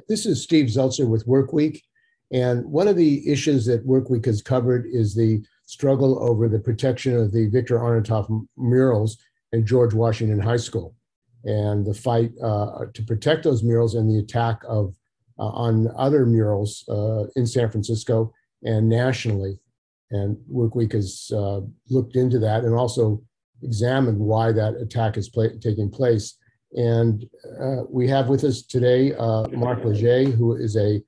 This is Steve Zeltzer with Workweek. And one of the issues that Workweek has covered is the struggle over the protection of the Victor Arnautoff murals in George Washington High School and the fight to protect those murals and the attack on other murals in San Francisco and nationally. And Workweek has looked into that and also examined why that attack is taking place. And we have with us today Marc Léger, who is a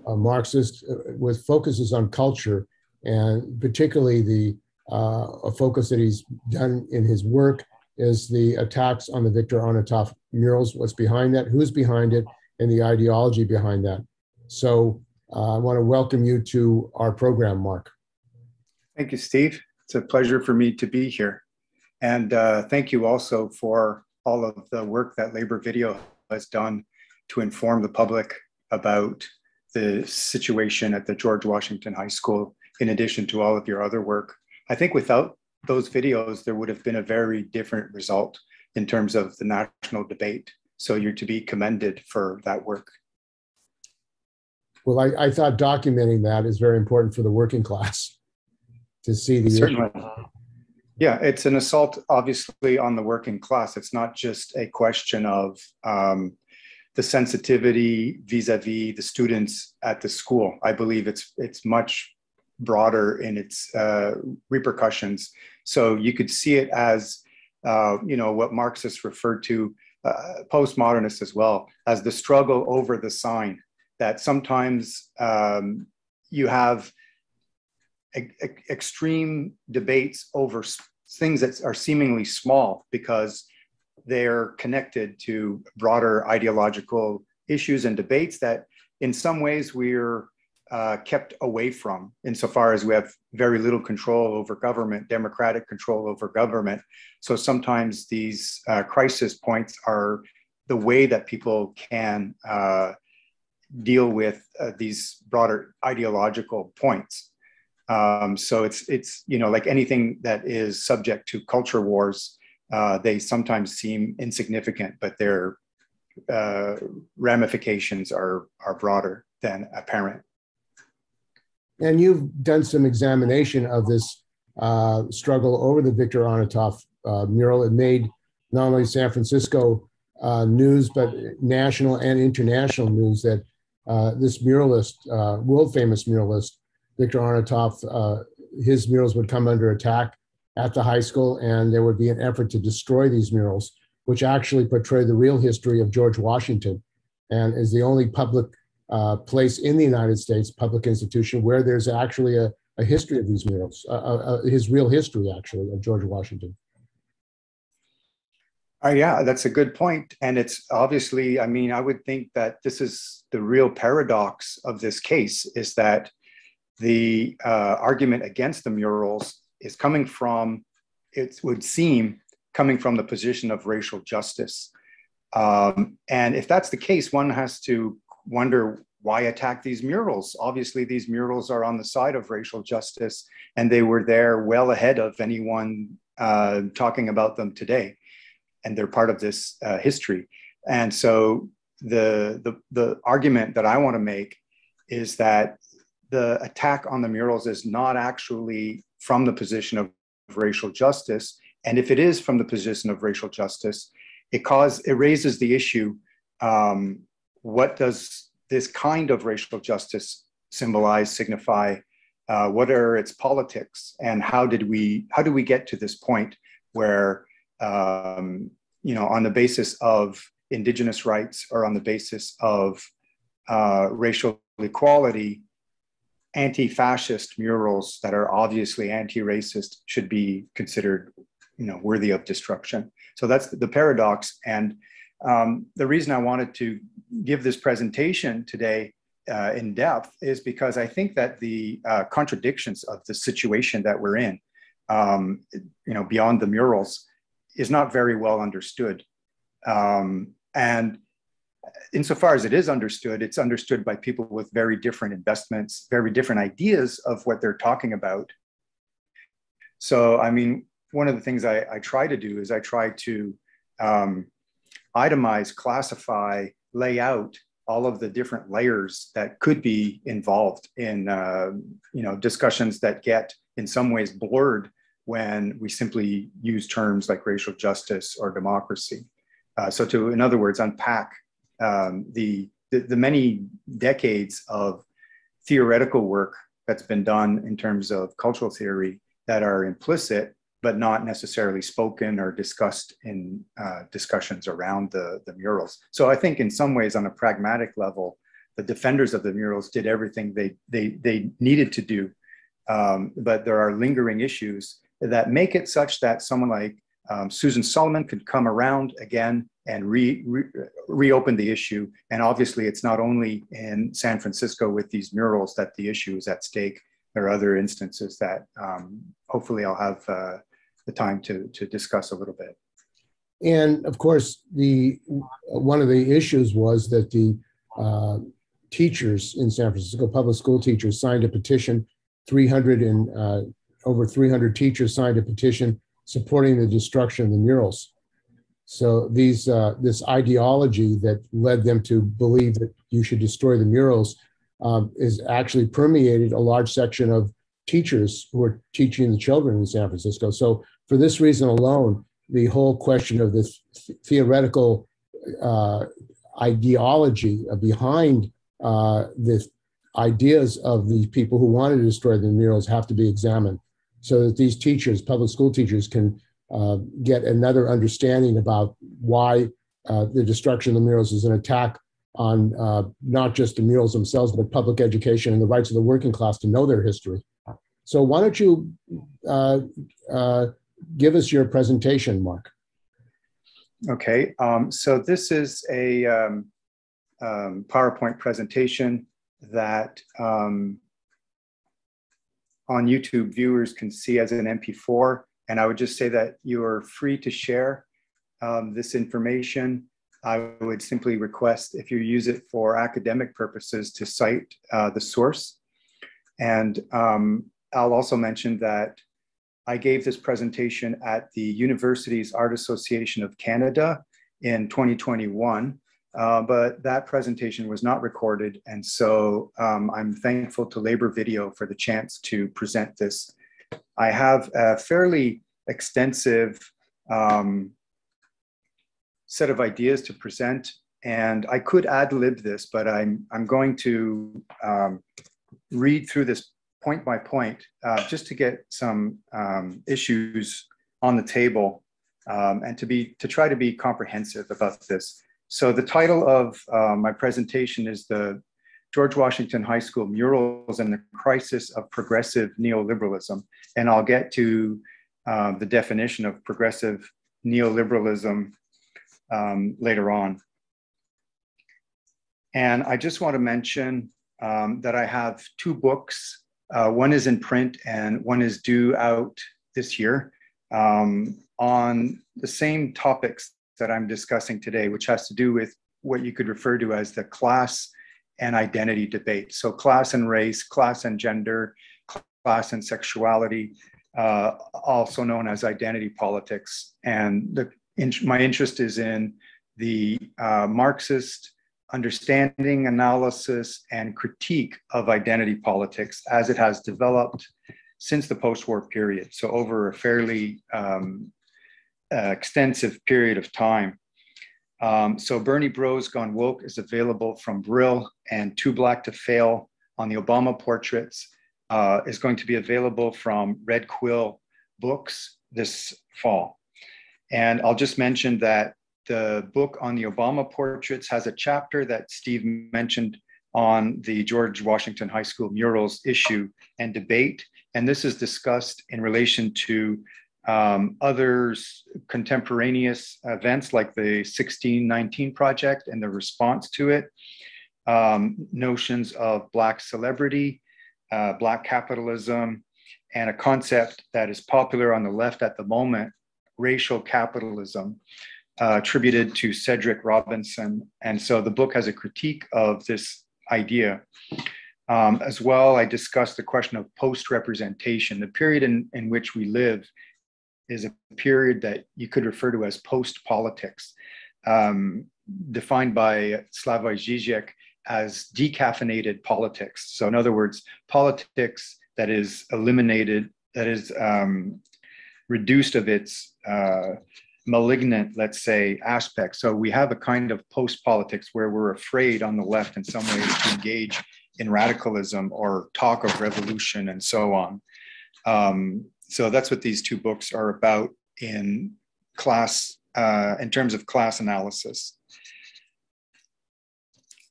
Marxist with focuses on culture, and particularly a focus that he's done in his work is the attacks on the Victor Arnautoff murals, what's behind that, who's behind it, and the ideology behind that. So I want to welcome you to our program, Marc. Thank you, Steve. It's a pleasure for me to be here. And thank you also for all of the work that Labor Video has done to inform the public about the situation at the George Washington High School, in addition to all of your other work. I think without those videos, there would have been a very different result in terms of the national debate. So you're to be commended for that work. Well, I thought documenting that is very important for the working class to see the Certainly. Yeah, it's an assault, obviously, on the working class. It's not just a question of the sensitivity vis-a-vis the students at the school. I believe it's much broader in its repercussions. So you could see it as, what Marxists refer to, postmodernists as well, as the struggle over the sign. That sometimes you have extreme debates over things that are seemingly small because they're connected to broader ideological issues and debates that in some ways we're kept away from, insofar as we have very little control over government, democratic control over government. So sometimes these crisis points are the way that people can deal with these broader ideological points. So it's like anything that is subject to culture wars, they sometimes seem insignificant, but their ramifications are broader than apparent. And you've done some examination of this struggle over the Victor Arnautoff mural. It made not only San Francisco news, but national and international news that this muralist, world-famous muralist, Victor Arnautoff, his murals would come under attack at the high school, and there would be an effort to destroy these murals, which actually portray the real history of George Washington, and is the only public place in the United States, public institution, where there's actually a history of these murals, his real history, actually, of George Washington. Yeah, that's a good point. And it's obviously, I would think that this is the real paradox of this case, is that the argument against the murals is coming from, it would seem, coming from the position of racial justice. And if that's the case, one has to wonder, why attack these murals? Obviously, these murals are on the side of racial justice, and they were there well ahead of anyone talking about them today. And they're part of this history. And so the argument that I want to make is that the attack on the murals is not actually from the position of racial justice. And if it is from the position of racial justice, it raises the issue, what does this kind of racial justice symbolize, signify? What are its politics? And how do we get to this point where, on the basis of indigenous rights or on the basis of racial equality, anti-fascist murals that are obviously anti-racist should be considered, worthy of destruction. So that's the paradox. And the reason I wanted to give this presentation today in depth is because I think that the contradictions of the situation that we're in, beyond the murals, is not very well understood. And insofar as it is understood, it's understood by people with very different investments, very different ideas of what they're talking about. So, one of the things I try to do is I try to itemize, classify, lay out all of the different layers that could be involved in discussions that get in some ways blurred when we simply use terms like racial justice or democracy. So to, in other words, unpack the many decades of theoretical work that's been done in terms of cultural theory that are implicit, but not necessarily spoken or discussed in discussions around the murals. So I think in some ways, on a pragmatic level, the defenders of the murals did everything they needed to do. But there are lingering issues that make it such that someone like Susan Solomon could come around again and reopen the issue. And obviously, it's not only in San Francisco with these murals that the issue is at stake. There are other instances that hopefully I'll have the time to discuss a little bit. And of course, one of the issues was that the teachers in San Francisco, public school teachers, signed a petition. Over 300 teachers signed a petition supporting the destruction of the murals. So this ideology that led them to believe that you should destroy the murals is actually permeated a large section of teachers who are teaching the children in San Francisco. So for this reason alone, the whole question of this theoretical ideology behind the ideas of the people who wanted to destroy the murals have to be examined, so that these teachers, public school teachers, can get another understanding about why the destruction of the murals is an attack on not just the murals themselves, but public education and the rights of the working class to know their history. So why don't you give us your presentation, Mark? Okay, so this is a PowerPoint presentation that on YouTube viewers can see as an MP4. And I would just say that you are free to share this information. I would simply request, if you use it for academic purposes, to cite the source. And I'll also mention that I gave this presentation at the Universities Art Association of Canada in 2021, but that presentation was not recorded. And so I'm thankful to Labor Video for the chance to present this. I have a fairly extensive set of ideas to present, and I could ad-lib this, but I'm going to read through this point by point, just to get some issues on the table, and to try to be comprehensive about this. So the title of my presentation is the George Washington High School Murals and the Crisis of Progressive Neoliberalism. And I'll get to the definition of progressive neoliberalism later on. And I just want to mention that I have two books. One is in print and one is due out this year on the same topics that I'm discussing today, which has to do with what you could refer to as the class and identity debate. So class and race, class and gender, class and sexuality, also known as identity politics. And my interest is in the Marxist understanding, analysis, and critique of identity politics as it has developed since the post-war period. So over a fairly extensive period of time. So Bernie Bro's Gone Woke is available from Brill, and Too Black to Fail on the Obama portraits is going to be available from Red Quill Books this fall. And I'll just mention that the book on the Obama portraits has a chapter that Steve mentioned on the George Washington High School murals issue and debate. And this is discussed in relation to other contemporaneous events like the 1619 Project and the response to it, notions of Black celebrity, Black capitalism, and a concept that is popular on the left at the moment, racial capitalism, attributed to Cedric Robinson. And so the book has a critique of this idea. As well, I discussed the question of post-representation. The period in which we live is a period that you could refer to as post-politics, defined by Slavoj Žižek as decaffeinated politics. So in other words, politics that is eliminated, that is reduced of its malignant, let's say, aspects. So we have a kind of post-politics where we're afraid on the left in some ways to engage in radicalism or talk of revolution and so on. So that's what these two books are about in class, in terms of class analysis.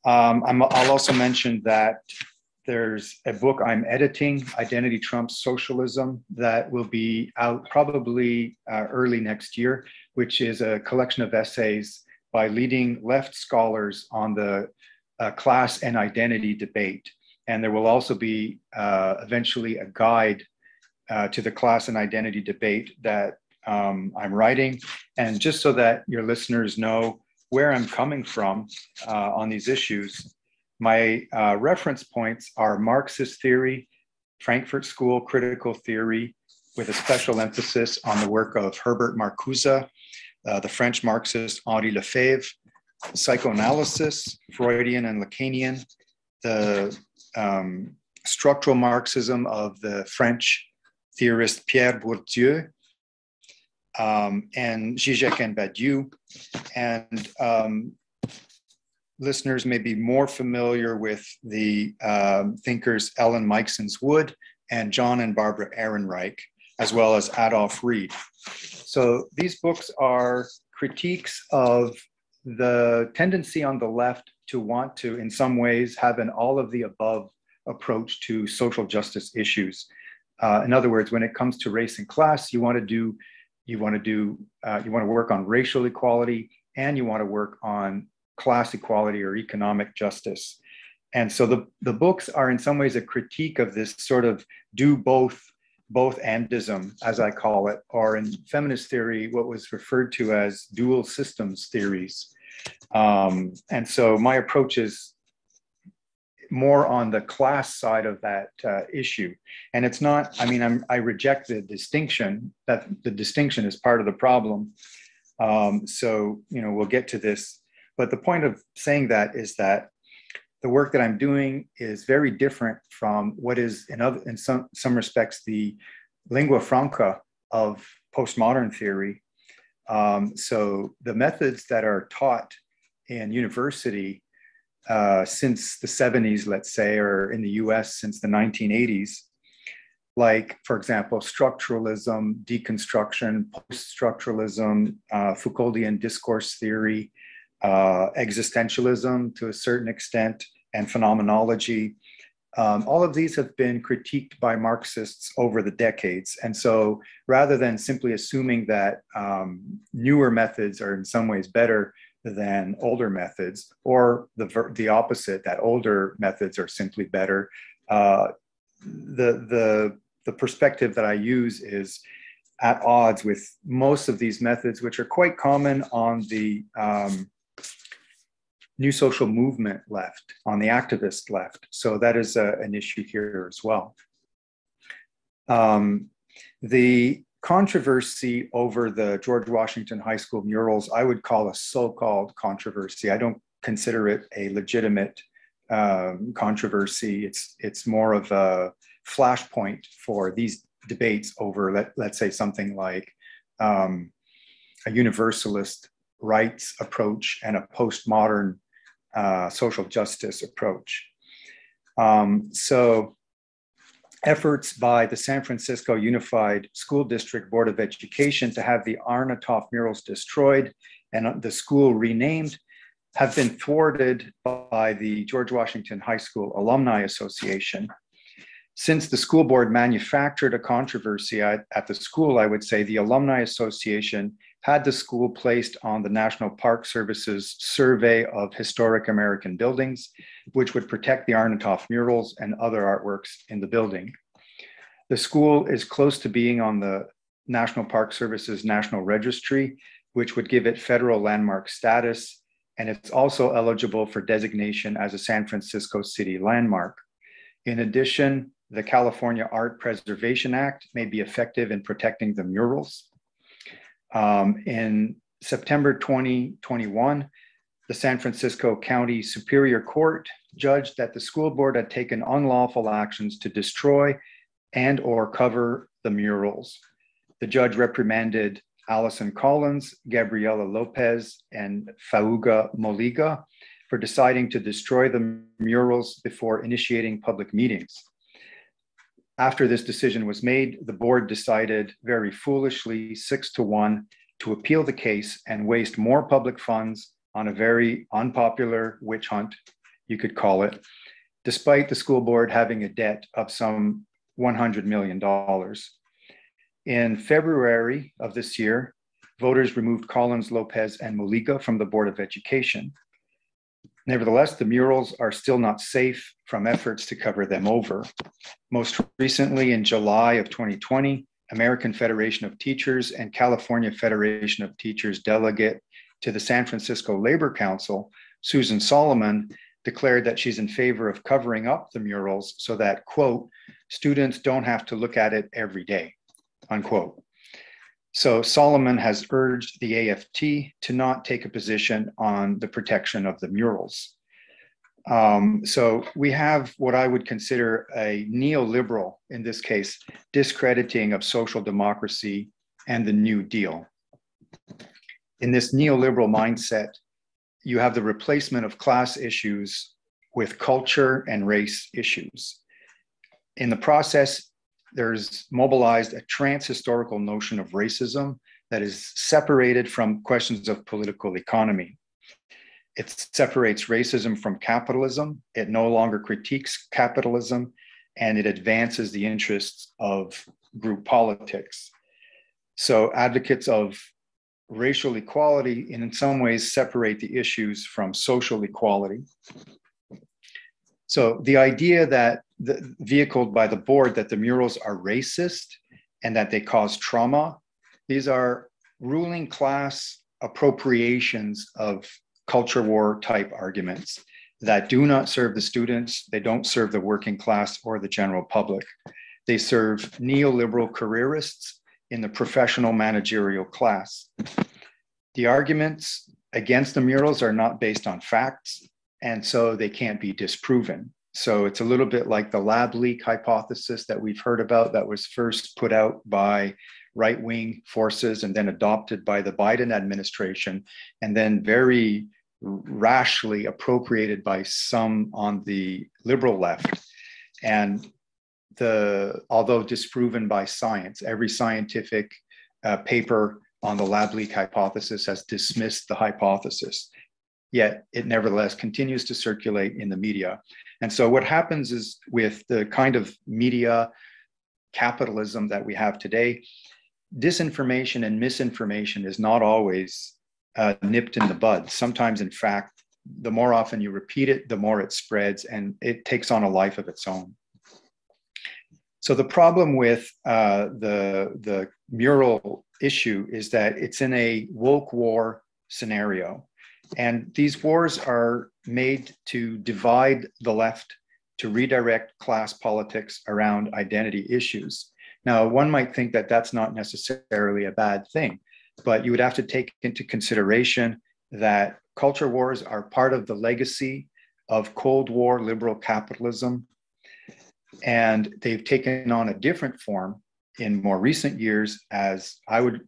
I'll also mention that there's a book I'm editing, Identity Trumps Socialism, that will be out probably early next year, which is a collection of essays by leading left scholars on the class and identity debate. And there will also be eventually a guide to the class and identity debate that I'm writing. And just so that your listeners know where I'm coming from on these issues, my reference points are Marxist theory, Frankfurt School critical theory, with a special emphasis on the work of Herbert Marcuse, the French Marxist Henri Lefebvre, psychoanalysis, Freudian and Lacanian, the structural Marxism of the French theorist Pierre Bourdieu, and Zizek and Badiou. And listeners may be more familiar with the thinkers Ellen Meiksins Wood and John and Barbara Ehrenreich, as well as Adolf Reed. So these books are critiques of the tendency on the left to want to, in some ways, have an all of the above approach to social justice issues. In other words, when it comes to race and class, you want to work on racial equality, and you want to work on class equality or economic justice. And so the books are in some ways a critique of this sort of do both andism, as I call it, or in feminist theory, what was referred to as dual systems theories. And so my approach is more on the class side of that issue. And it's not, I mean, I reject the distinction, that the distinction is part of the problem. So, you know, we'll get to this. But the point of saying that is that the work that I'm doing is very different from what is in some respects the lingua franca of postmodern theory. So the methods that are taught in university since the 70s, let's say, or in the US since the 1980s, like, for example, structuralism, deconstruction, post-structuralism, Foucauldian discourse theory, existentialism to a certain extent, and phenomenology. All of these have been critiqued by Marxists over the decades. And so rather than simply assuming that newer methods are in some ways better than older methods, or the opposite, that older methods are simply better, the perspective that I use is at odds with most of these methods, which are quite common on the new social movement left, on the activist left. So that is an issue here as well. The controversy over the George Washington High School murals, I would call a so-called controversy. I don't consider it a legitimate controversy. It's more of a flashpoint for these debates over, let's say, something like a universalist rights approach and a postmodern social justice approach. So efforts by the San Francisco Unified School District Board of Education to have the Arnautoff murals destroyed and the school renamed have been thwarted by the George Washington High School Alumni Association. Since the school board manufactured a controversy at the school, I would say the Alumni Association had the school placed on the National Park Service's survey of historic American buildings, which would protect the Arnautoff murals and other artworks in the building. The school is close to being on the National Park Service's National Registry, which would give it federal landmark status, and it's also eligible for designation as a San Francisco City landmark. In addition, the California Art Preservation Act may be effective in protecting the murals. In September 2021, the San Francisco County Superior Court judged that the school board had taken unlawful actions to destroy and or cover the murals. The judge reprimanded Alison Collins, Gabriela Lopez, and Fauga Moliga for deciding to destroy the murals before initiating public meetings. After this decision was made, the board decided very foolishly 6-1 to appeal the case and waste more public funds on a very unpopular witch hunt, you could call it, despite the school board having a debt of some $100 million. In February of this year, voters removed Collins, Lopez, and Moliga from the Board of Education. Nevertheless, the murals are still not safe from efforts to cover them over. Most recently, in July of 2020, American Federation of Teachers and California Federation of Teachers delegate to the San Francisco Labor Council, Susan Solomon, declared that she's in favor of covering up the murals so that, quote, students don't have to look at it every day, unquote. So Solomon has urged the AFT to not take a position on the protection of the murals. So we have what I would consider a neoliberal, in this case, discrediting of social democracy and the New Deal. In this neoliberal mindset, you have the replacement of class issues with culture and race issues. In the process, there's mobilized a trans-historical notion of racism that is separated from questions of political economy. It separates racism from capitalism. It no longer critiques capitalism, and it advances the interests of group politics. So advocates of racial equality in some ways separate the issues from social equality. So the idea that vehicled by the board that the murals are racist and that they cause trauma, these are ruling class appropriations of culture war type arguments that do not serve the students, they don't serve the working class or the general public. They serve neoliberal careerists in the professional managerial class. The arguments against the murals are not based on facts, and so they can't be disproven. So it's a little bit like the lab leak hypothesis that we've heard about that was first put out by right-wing forces and then adopted by the Biden administration, and then very rashly appropriated by some on the liberal left. And although disproven by science, every scientific paper on the lab leak hypothesis has dismissed the hypothesis, yet it nevertheless continues to circulate in the media. And so what happens is with the kind of media capitalism that we have today, disinformation and misinformation is not always nipped in the bud. Sometimes, in fact, the more often you repeat it, the more it spreads and it takes on a life of its own. So the problem with the mural issue is that it's in a woke war scenario. And these wars are made to divide the left, to redirect class politics around identity issues. Now, one might think that that's not necessarily a bad thing, but you would have to take into consideration that culture wars are part of the legacy of Cold War liberal capitalism. And they've taken on a different form in more recent years as I would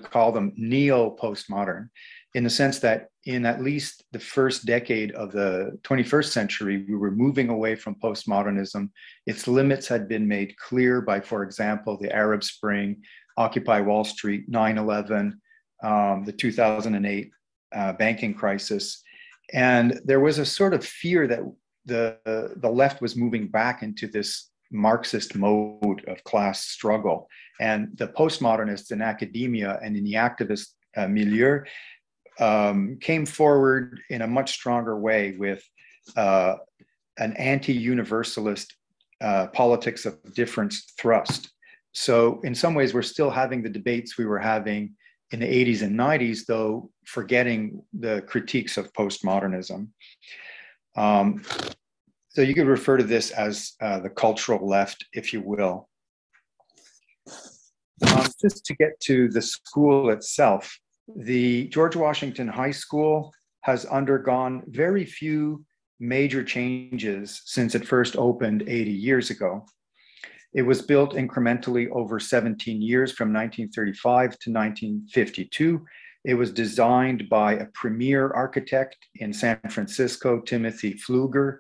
call them neo-postmodern, in the sense that in at least the first decade of the 21st century, we were moving away from postmodernism. Its limits had been made clear by, for example, the Arab Spring, Occupy Wall Street, 9/11, the 2008 banking crisis. And there was a sort of fear that the left was moving back into this Marxist mode of class struggle. And the postmodernists in academia and in the activist milieu came forward in a much stronger way with an anti-universalist politics of difference thrust. So in some ways, we're still having the debates we were having in the 80s and 90s, though forgetting the critiques of postmodernism. So you could refer to this as the cultural left, if you will. Just to get to the school itself, the George Washington High School has undergone very few major changes since it first opened 80 years ago. It was built incrementally over 17 years from 1935 to 1952. It was designed by a premier architect in San Francisco, Timothy Pfluger,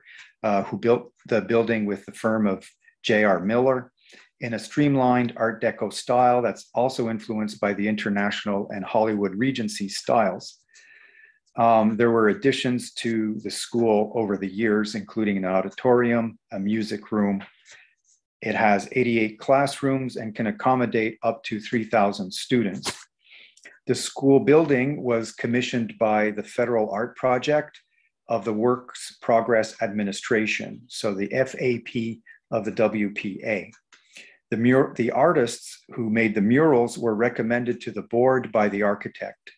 who built the building with the firm of J.R. Miller in a streamlined Art Deco style that's also influenced by the International and Hollywood Regency styles. There were additions to the school over the years, including an auditorium, a music room. It has 88 classrooms and can accommodate up to 3,000 students. The school building was commissioned by the Federal Art Project of the Works Progress Administration, so the FAP of the WPA. The artists who made the murals were recommended to the board by the architect.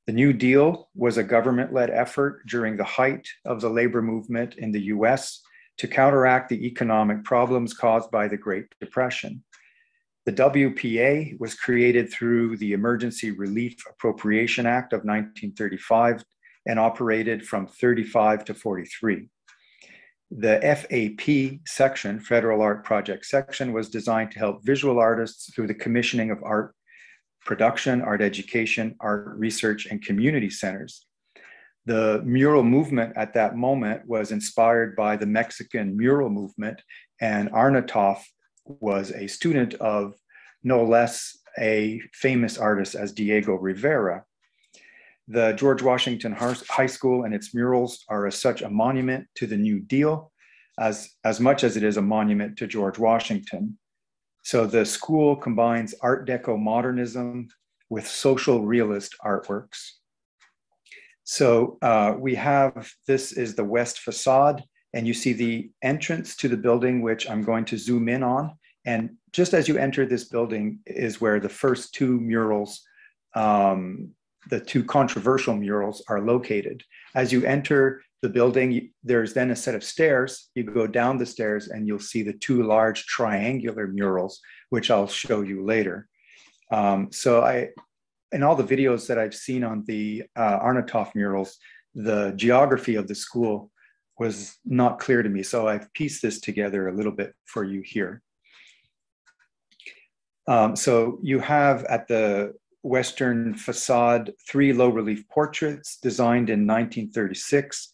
The New Deal was a government-led effort during the height of the labor movement in the US to counteract the economic problems caused by the Great Depression. The WPA was created through the Emergency Relief Appropriation Act of 1935 and operated from 35 to 43. The FAP section, Federal Art Project section, was designed to help visual artists through the commissioning of art production, art education, art research, and community centers. The mural movement at that moment was inspired by the Mexican mural movement, and Arnautoff was a student of no less a famous artist as Diego Rivera. The George Washington High School and its murals are as such a monument to the New Deal as much as it is a monument to George Washington. So the school combines Art Deco modernism with social realist artworks. So this is the west facade, and you see the entrance to the building, which I'm going to zoom in on. And just as you enter this building is where the first two murals, the two controversial murals, are located. As you enter the building, there's then a set of stairs. You go down the stairs and you'll see the two large triangular murals, which I'll show you later. In all the videos that I've seen on the Arnautoff murals, the geography of the school was not clear to me. So I've pieced this together a little bit for you here. So you have at the western facade 3 low relief portraits designed in 1936.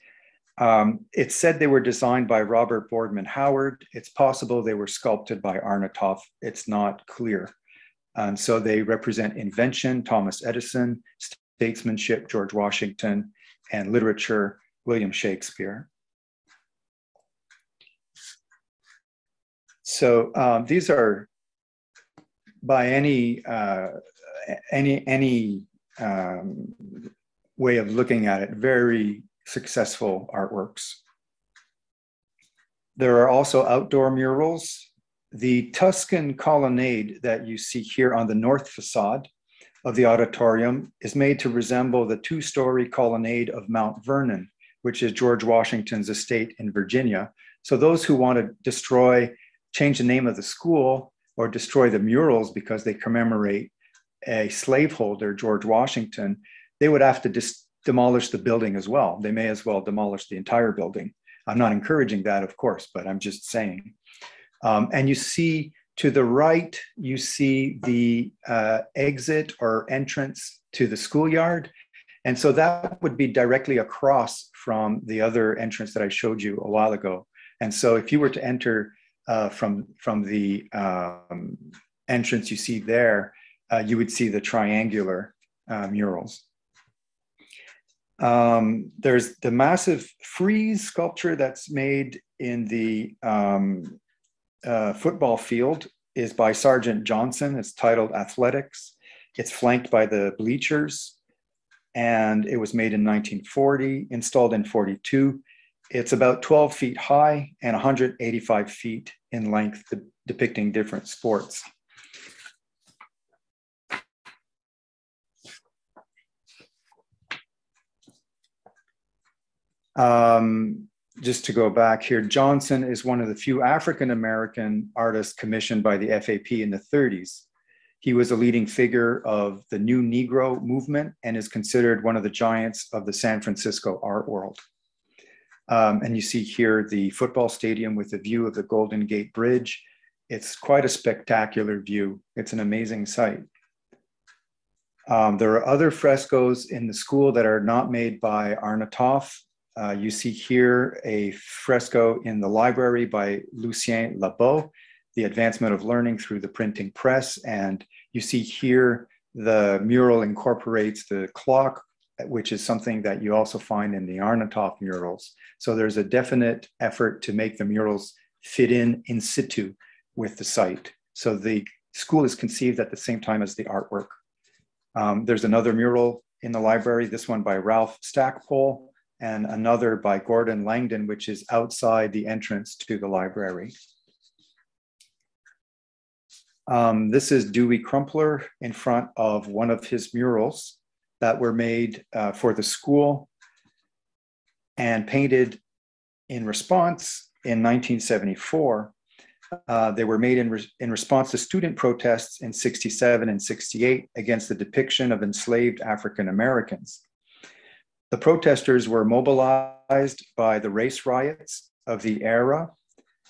It said they were designed by Robert Boardman Howard. It's possible they were sculpted by Arnautoff. It's not clear. So they represent invention, Thomas Edison, statesmanship, George Washington, and literature, William Shakespeare. So these are, by any way of looking at it, very successful artworks. There are also outdoor murals. The Tuscan colonnade that you see here on the north facade of the auditorium is made to resemble the 2-story colonnade of Mount Vernon, which is George Washington's estate in Virginia. So those who want to change the name of the school or destroy the murals because they commemorate a slaveholder, George Washington, they would have to demolish the building as well. They may as well demolish the entire building. I'm not encouraging that, of course, but I'm just saying. And you see to the right, you see the exit or entrance to the schoolyard. And so that would be directly across from the other entrance that I showed you a while ago. And so if you were to enter from the entrance you see there, you would see the triangular murals. There's the massive frieze sculpture that's made in the football field is by Sergeant Johnson. It's titled Athletics. It's flanked by the bleachers, and it was made in 1940, installed in 42. It's about 12 feet high and 185 feet in length, depicting different sports. Just to go back here, Johnson is one of the few African-American artists commissioned by the FAP in the 30s. He was a leading figure of the New Negro movement and is considered one of the giants of the San Francisco art world. And you see here the football stadium with a view of the Golden Gate Bridge. It's quite a spectacular view. It's an amazing sight. There are other frescoes in the school that are not made by Arnautoff. You see here a fresco in the library by Lucien Labeau, The Advancement of Learning Through the Printing Press. And you see here the mural incorporates the clock, which is something that you also find in the Arnautoff murals. So there's a definite effort to make the murals fit in situ with the site. So the school is conceived at the same time as the artwork. There's another mural in the library, this one by Ralph Stackpole, and another by Gordon Langdon, which is outside the entrance to the library. This is Dewey Crumpler in front of one of his murals that were made for the school and painted in response in 1974. They were made in response to student protests in 67 and 68 against the depiction of enslaved African Americans. The protesters were mobilized by the race riots of the era.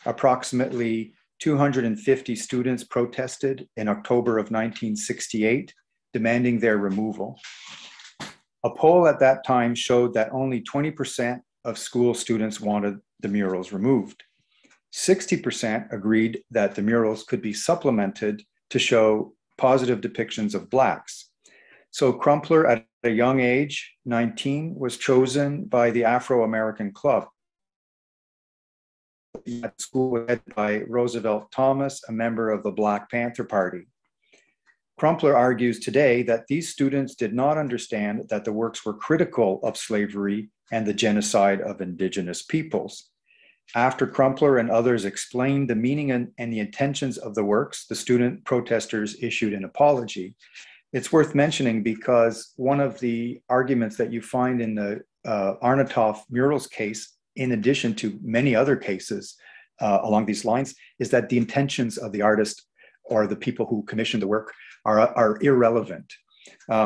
Approximately 250 students protested in October of 1968, demanding their removal. A poll at that time showed that only 20% of school students wanted the murals removed. 60% agreed that the murals could be supplemented to show positive depictions of Blacks. So Crumpler, at a young age, 19, was chosen by the Afro-American Club. At school led by Roosevelt Thomas, a member of the Black Panther Party. Crumpler argues today that these students did not understand that the works were critical of slavery and the genocide of indigenous peoples. After Crumpler and others explained the meaning and the intentions of the works, the student protesters issued an apology. It's worth mentioning because one of the arguments that you find in the Arnautoff Murals case, in addition to many other cases along these lines, is that the intentions of the artist or the people who commissioned the work are irrelevant.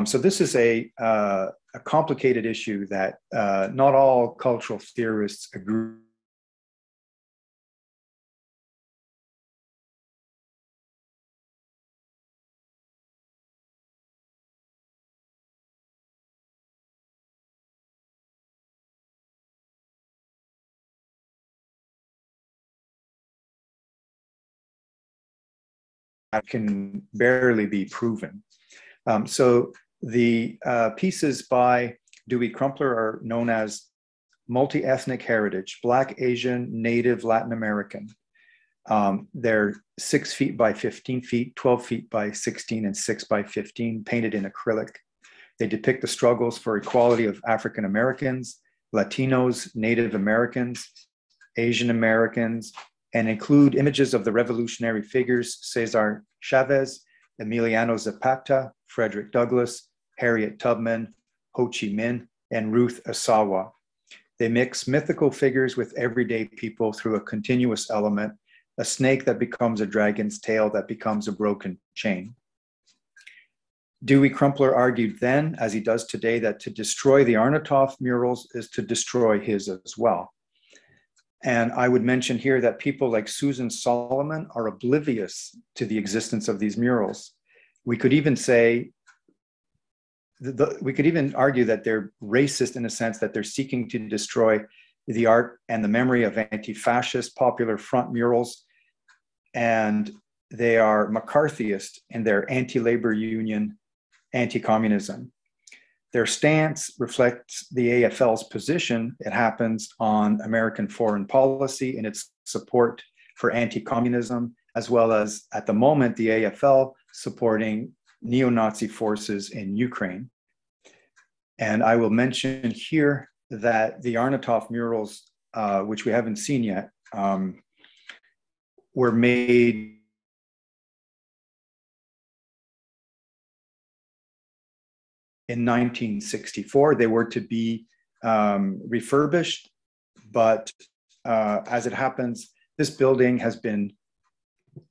So this is a complicated issue that not all cultural theorists agree. That can barely be proven. So the pieces by Dewey Crumpler are known as multi-ethnic heritage, Black, Asian, Native, Latin American. They're 6 feet by 15 feet, 12 feet by 16, and 6 by 15, painted in acrylic. They depict the struggles for equality of African Americans, Latinos, Native Americans, Asian Americans, and include images of the revolutionary figures Cesar Chavez, Emiliano Zapata, Frederick Douglass, Harriet Tubman, Ho Chi Minh, and Ruth Asawa. They mix mythical figures with everyday people through a continuous element, a snake that becomes a dragon's tail that becomes a broken chain. Dewey Crumpler argued then, as he does today, that to destroy the Arnautoff murals is to destroy his as well. And I would mention here that people like Susan Solomon are oblivious to the existence of these murals. We could even say, we could even argue that they're racist in the sense that they're seeking to destroy the art and the memory of anti-fascist Popular Front murals. And they are McCarthyist in their anti-labor union, anti-communism. Their stance reflects the AFL's position. It happens on American foreign policy and its support for anti-communism, as well as at the moment, the AFL supporting neo-Nazi forces in Ukraine. And I will mention here that the Arnautoff murals, which we haven't seen yet, were made in 1964. They were to be refurbished, but as it happens, this building has been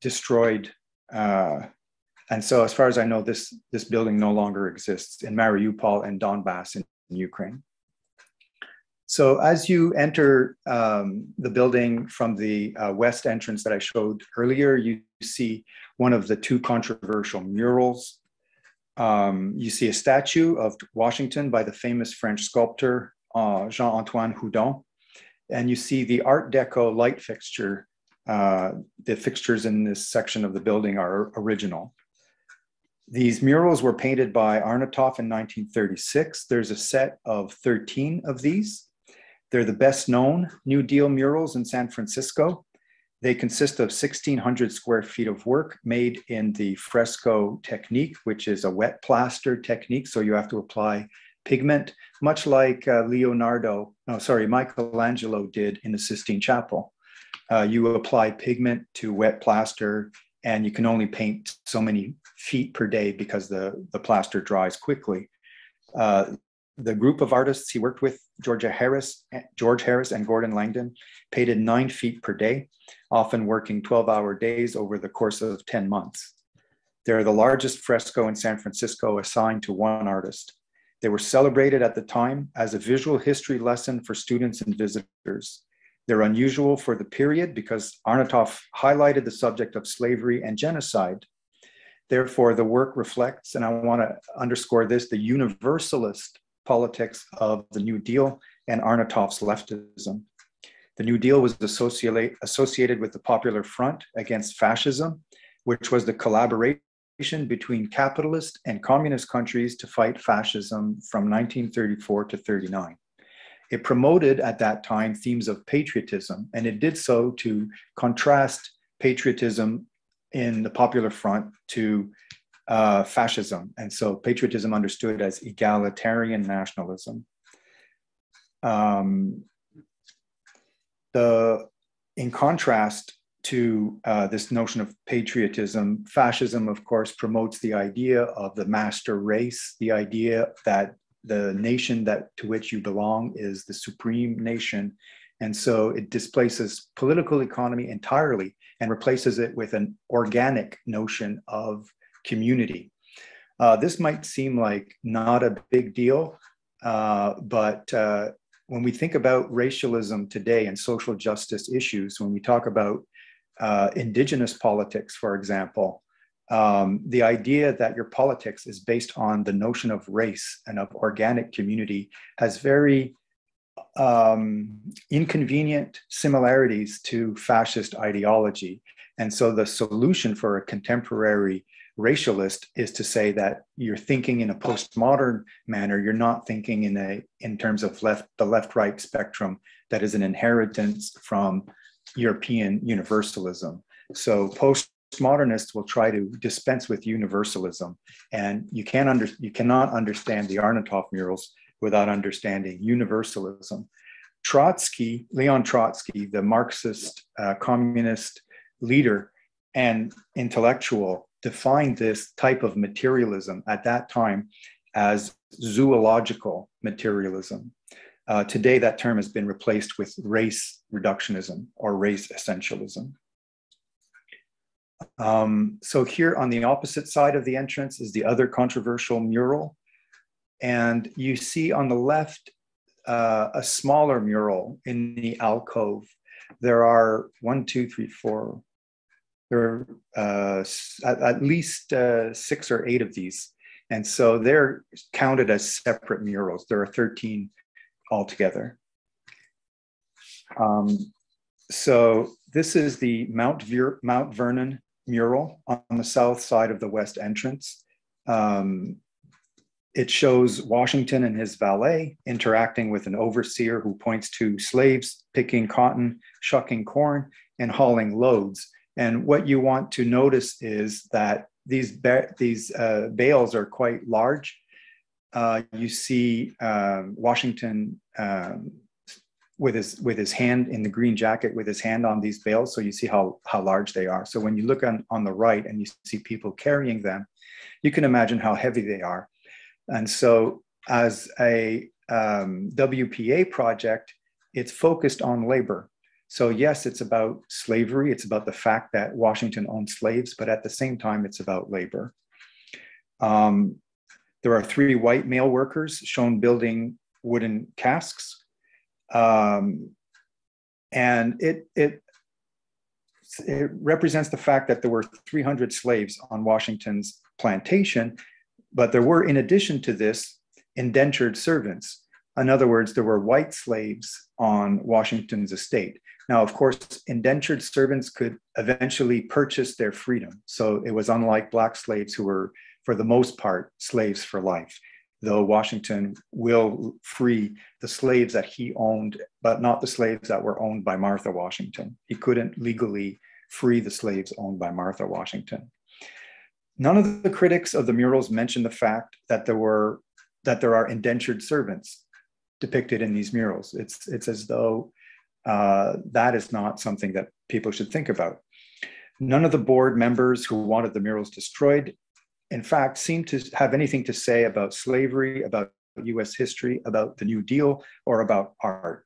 destroyed. And so as far as I know, this building no longer exists in Mariupol and Donbass in Ukraine. So as you enter the building from the west entrance that I showed earlier, you see one of the two controversial murals. You see a statue of Washington by the famous French sculptor, Jean-Antoine Houdon. And you see the Art Deco light fixture. The fixtures in this section of the building are original. These murals were painted by Arnautoff in 1936. There's a set of 13 of these. They're the best known New Deal murals in San Francisco. They consist of 1,600 square feet of work made in the Fresco technique, which is a wet plaster technique. So you have to apply pigment, much like Michelangelo did in the Sistine Chapel. You apply pigment to wet plaster, and you can only paint so many feet per day because the plaster dries quickly. The group of artists he worked with, George Harris and Gordon Langdon, painted 9 feet per day, often working 12-hour days over the course of 10 months. They're the largest fresco in San Francisco assigned to one artist. They were celebrated at the time as a visual history lesson for students and visitors. They're unusual for the period because Arnautoff highlighted the subject of slavery and genocide. Therefore, the work reflects, and I want to underscore this, the universalist politics of the New Deal and Arnautoff's leftism. The New Deal was associated with the Popular Front against fascism, which was the collaboration between capitalist and communist countries to fight fascism from 1934 to 39. It promoted at that time themes of patriotism, and it did so to contrast patriotism in the Popular Front to fascism. And so patriotism understood as egalitarian nationalism. In contrast to this notion of patriotism, fascism, of course, promotes the idea of the master race, the idea that the nation to which you belong is the supreme nation. And so it displaces political economy entirely and replaces it with an organic notion of community. This might seem like not a big deal, but when we think about racialism today and social justice issues, when we talk about indigenous politics, for example, the idea that your politics is based on the notion of race and of organic community has very inconvenient similarities to fascist ideology. And so the solution for a contemporary racialist is to say that you're thinking in a postmodern manner. You're not thinking in terms of the left-right spectrum that is an inheritance from European universalism. So postmodernists will try to dispense with universalism, and you cannot understand the Arnautoff murals without understanding universalism. Leon Trotsky, the Marxist communist leader and intellectual, defined this type of materialism at that time as zoological materialism. Today, that term has been replaced with race reductionism or race essentialism. So here on the opposite side of the entrance is the other controversial mural. And you see on the left a smaller mural in the alcove. There are 1, 2, 3, 4. There are at least 6 or 8 of these. And so they're counted as separate murals. There are 13 altogether. So this is the Mount Vernon mural on the south side of the west entrance. It shows Washington and his valet interacting with an overseer who points to slaves picking cotton, shucking corn, and hauling loads. And what you want to notice is that these bales are quite large. You see Washington with his hand in the green jacket with his hand on these bales. So you see how large they are. So when you look on the right and you see people carrying them, you can imagine how heavy they are. And so as a WPA project, it's focused on labor. So yes, it's about slavery. It's about the fact that Washington owned slaves, but at the same time, it's about labor. There are 3 white male workers shown building wooden casks. And it represents the fact that there were 300 slaves on Washington's plantation, but there were, in addition to this, indentured servants. In other words, there were white slaves on Washington's estate. Now, of course, indentured servants could eventually purchase their freedom. So it was unlike black slaves who were, for the most part, slaves for life, though Washington will free the slaves that he owned, but not the slaves that were owned by Martha Washington. He couldn't legally free the slaves owned by Martha Washington. None of the critics of the murals mention the fact that there are indentured servants depicted in these murals. It's as though that is not something that people should think about. None of the board members who wanted the murals destroyed, in fact, seem to have anything to say about slavery, about US history, about the New Deal, or about art.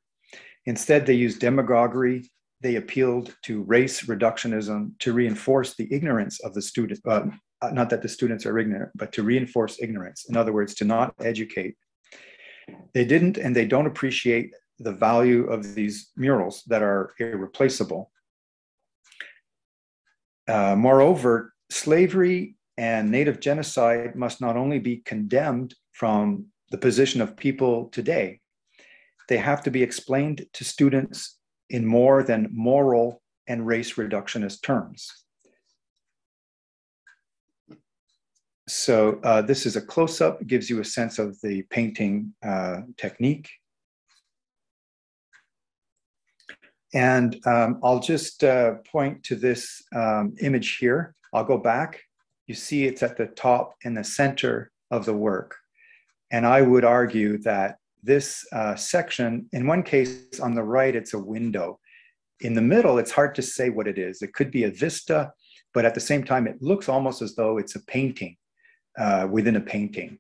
Instead, they used demagoguery. They appealed to race reductionism to reinforce the ignorance of the students, not that the students are ignorant, but to reinforce ignorance. In other words, to not educate. They didn't, and they don't appreciate the value of these murals that are irreplaceable. Moreover, slavery and native genocide must not only be condemned from the position of people today, they have to be explained to students in more than moral and race reductionist terms. So this is a close-up, gives you a sense of the painting technique. And I'll just point to this image here. I'll go back. You see it's at the top in the center of the work. And I would argue that this section, in one case on the right, it's a window. In the middle, it's hard to say what it is. It could be a vista, but at the same time, it looks almost as though it's a painting within a painting.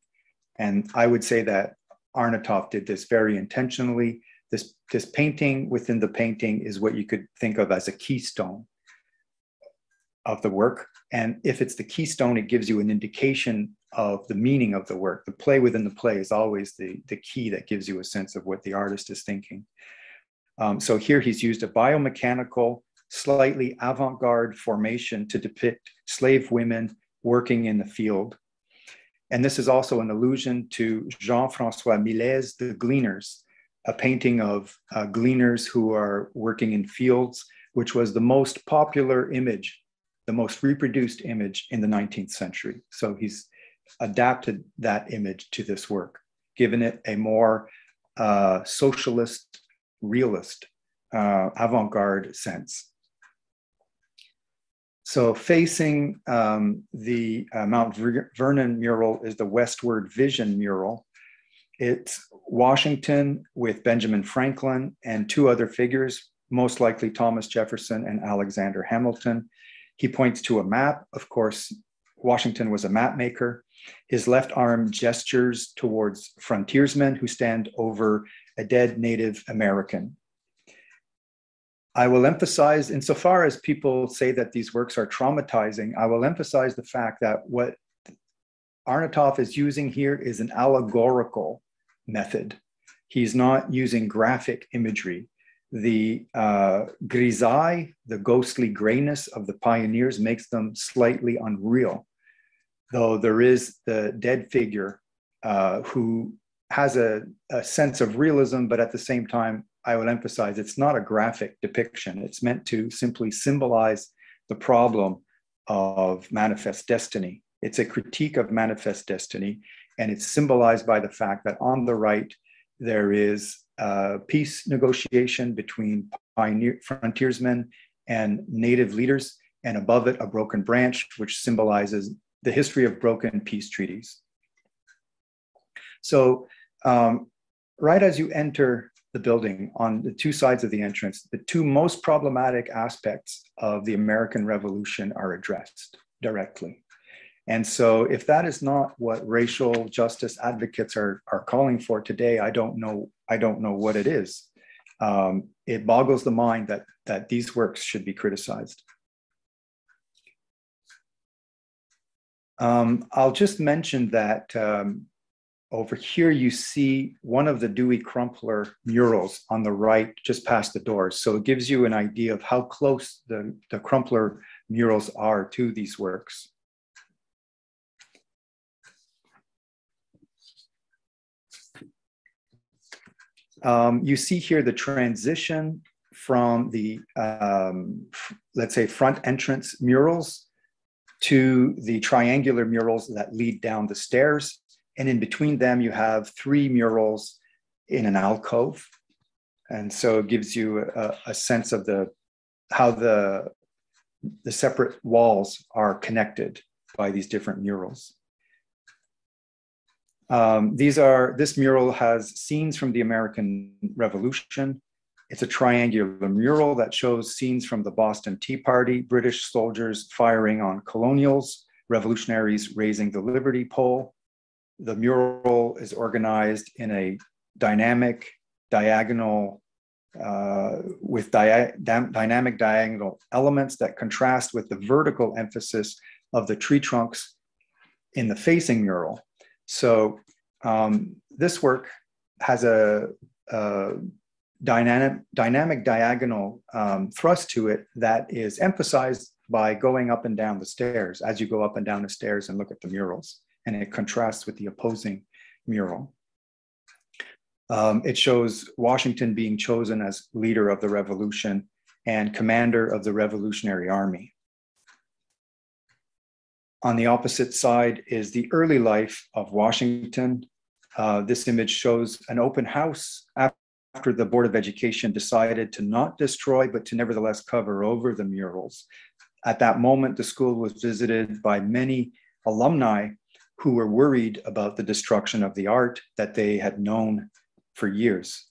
And I would say that Arnautoff did this very intentionally. This painting within the painting is what you could think of as a keystone of the work. And if it's the keystone, it gives you an indication of the meaning of the work. The play within the play is always the key that gives you a sense of what the artist is thinking. So here he's used a biomechanical, slightly avant-garde formation to depict slave women working in the field. And this is also an allusion to Jean-François Millet's The Gleaners, a painting of gleaners who are working in fields, which was the most popular image, the most reproduced image in the 19th century. So he's adapted that image to this work, given it a more socialist, realist, avant-garde sense. So facing the Mount Vernon mural is the Westward Vision mural. It's Washington with Benjamin Franklin and two other figures, most likely Thomas Jefferson and Alexander Hamilton. He points to a map. Of course, Washington was a map maker. His left arm gestures towards frontiersmen who stand over a dead Native American. I will emphasize, insofar as people say that these works are traumatizing, I will emphasize the fact that what Arnautoff is using here is an allegorical method. He's not using graphic imagery. The grisaille, the ghostly grayness of the pioneers makes them slightly unreal, though there is the dead figure who has a sense of realism, but at the same time, I would emphasize it's not a graphic depiction. It's meant to simply symbolize the problem of manifest destiny. It's a critique of manifest destiny, and it's symbolized by the fact that on the right, there is peace negotiation between frontiersmen and native leaders, and above it, a broken branch, which symbolizes the history of broken peace treaties. So right as you enter the building, on the two sides of the entrance, the two most problematic aspects of the American Revolution are addressed directly. And so if that is not what racial justice advocates are calling for today, I don't know what it is. It boggles the mind that these works should be criticized. I'll just mention that over here, you see one of the Dewey Crumpler murals on the right, just past the doors. So it gives you an idea of how close the Crumpler murals are to these works. You see here the transition from the, let's say, front entrance murals to the triangular murals that lead down the stairs. And in between them, you have 3 murals in an alcove. And so it gives you a sense of how the separate walls are connected by these different murals. This mural has scenes from the American Revolution. It's a triangular mural that shows scenes from the Boston Tea Party, British soldiers firing on colonials, revolutionaries raising the Liberty Pole. The mural is organized in a dynamic diagonal with dynamic diagonal elements that contrast with the vertical emphasis of the tree trunks in the facing mural. So this work has a dynamic diagonal thrust to it that is emphasized by going up and down the stairs as you go up and down the stairs and look at the murals, and it contrasts with the opposing mural. It shows Washington being chosen as leader of the revolution and commander of the Revolutionary Army. On the opposite side is the early life of Washington. This image shows an open house after the Board of Education decided to not destroy, but to nevertheless cover over the murals. At that moment, the school was visited by many alumni who were worried about the destruction of the art that they had known for years.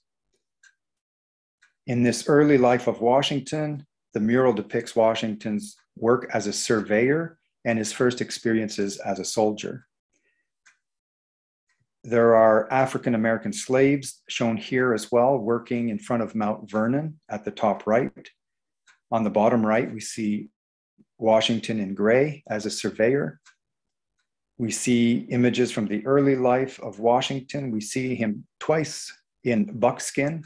In this early life of Washington, the mural depicts Washington's work as a surveyor and his first experiences as a soldier. There are African-American slaves shown here as well, working in front of Mount Vernon at the top right. On the bottom right, we see Washington in gray as a surveyor. We see images from the early life of Washington. We see him twice in buckskin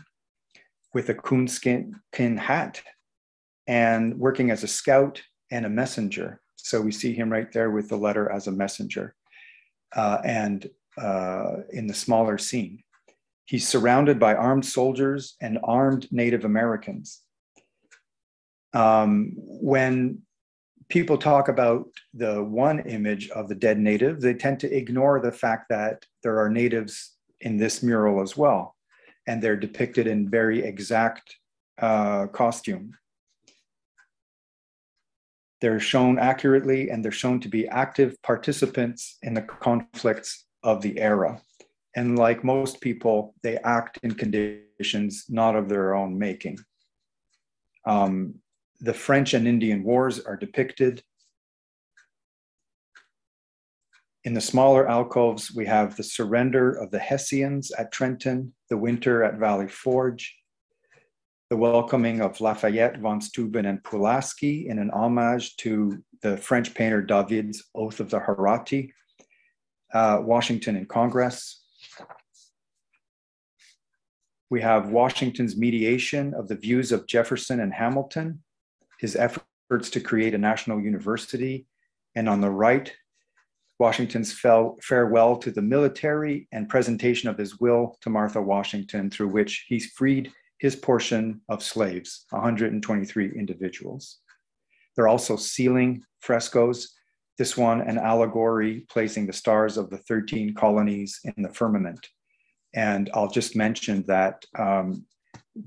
with a coonskin hat and working as a scout and a messenger. So we see him right there with the letter as a messenger. And in the smaller scene, he's surrounded by armed soldiers and armed Native Americans. When people talk about the one image of the dead native, they tend to ignore the fact that there are natives in this mural as well, and they're depicted in very exact costume. They're shown accurately, and they're shown to be active participants in the conflicts of the era. And like most people, they act in conditions not of their own making. The French and Indian Wars are depicted. In the smaller alcoves, we have the surrender of the Hessians at Trenton, the winter at Valley Forge, the welcoming of Lafayette, von Steuben, and Pulaski in an homage to the French painter David's Oath of the Harati, Washington in Congress. We have Washington's mediation of the views of Jefferson and Hamilton, his efforts to create a national university, and on the right, Washington's farewell to the military and presentation of his will to Martha Washington, through which he freed his portion of slaves, 123 individuals. There are also ceiling frescoes, this one an allegory placing the stars of the 13 colonies in the firmament. And I'll just mention that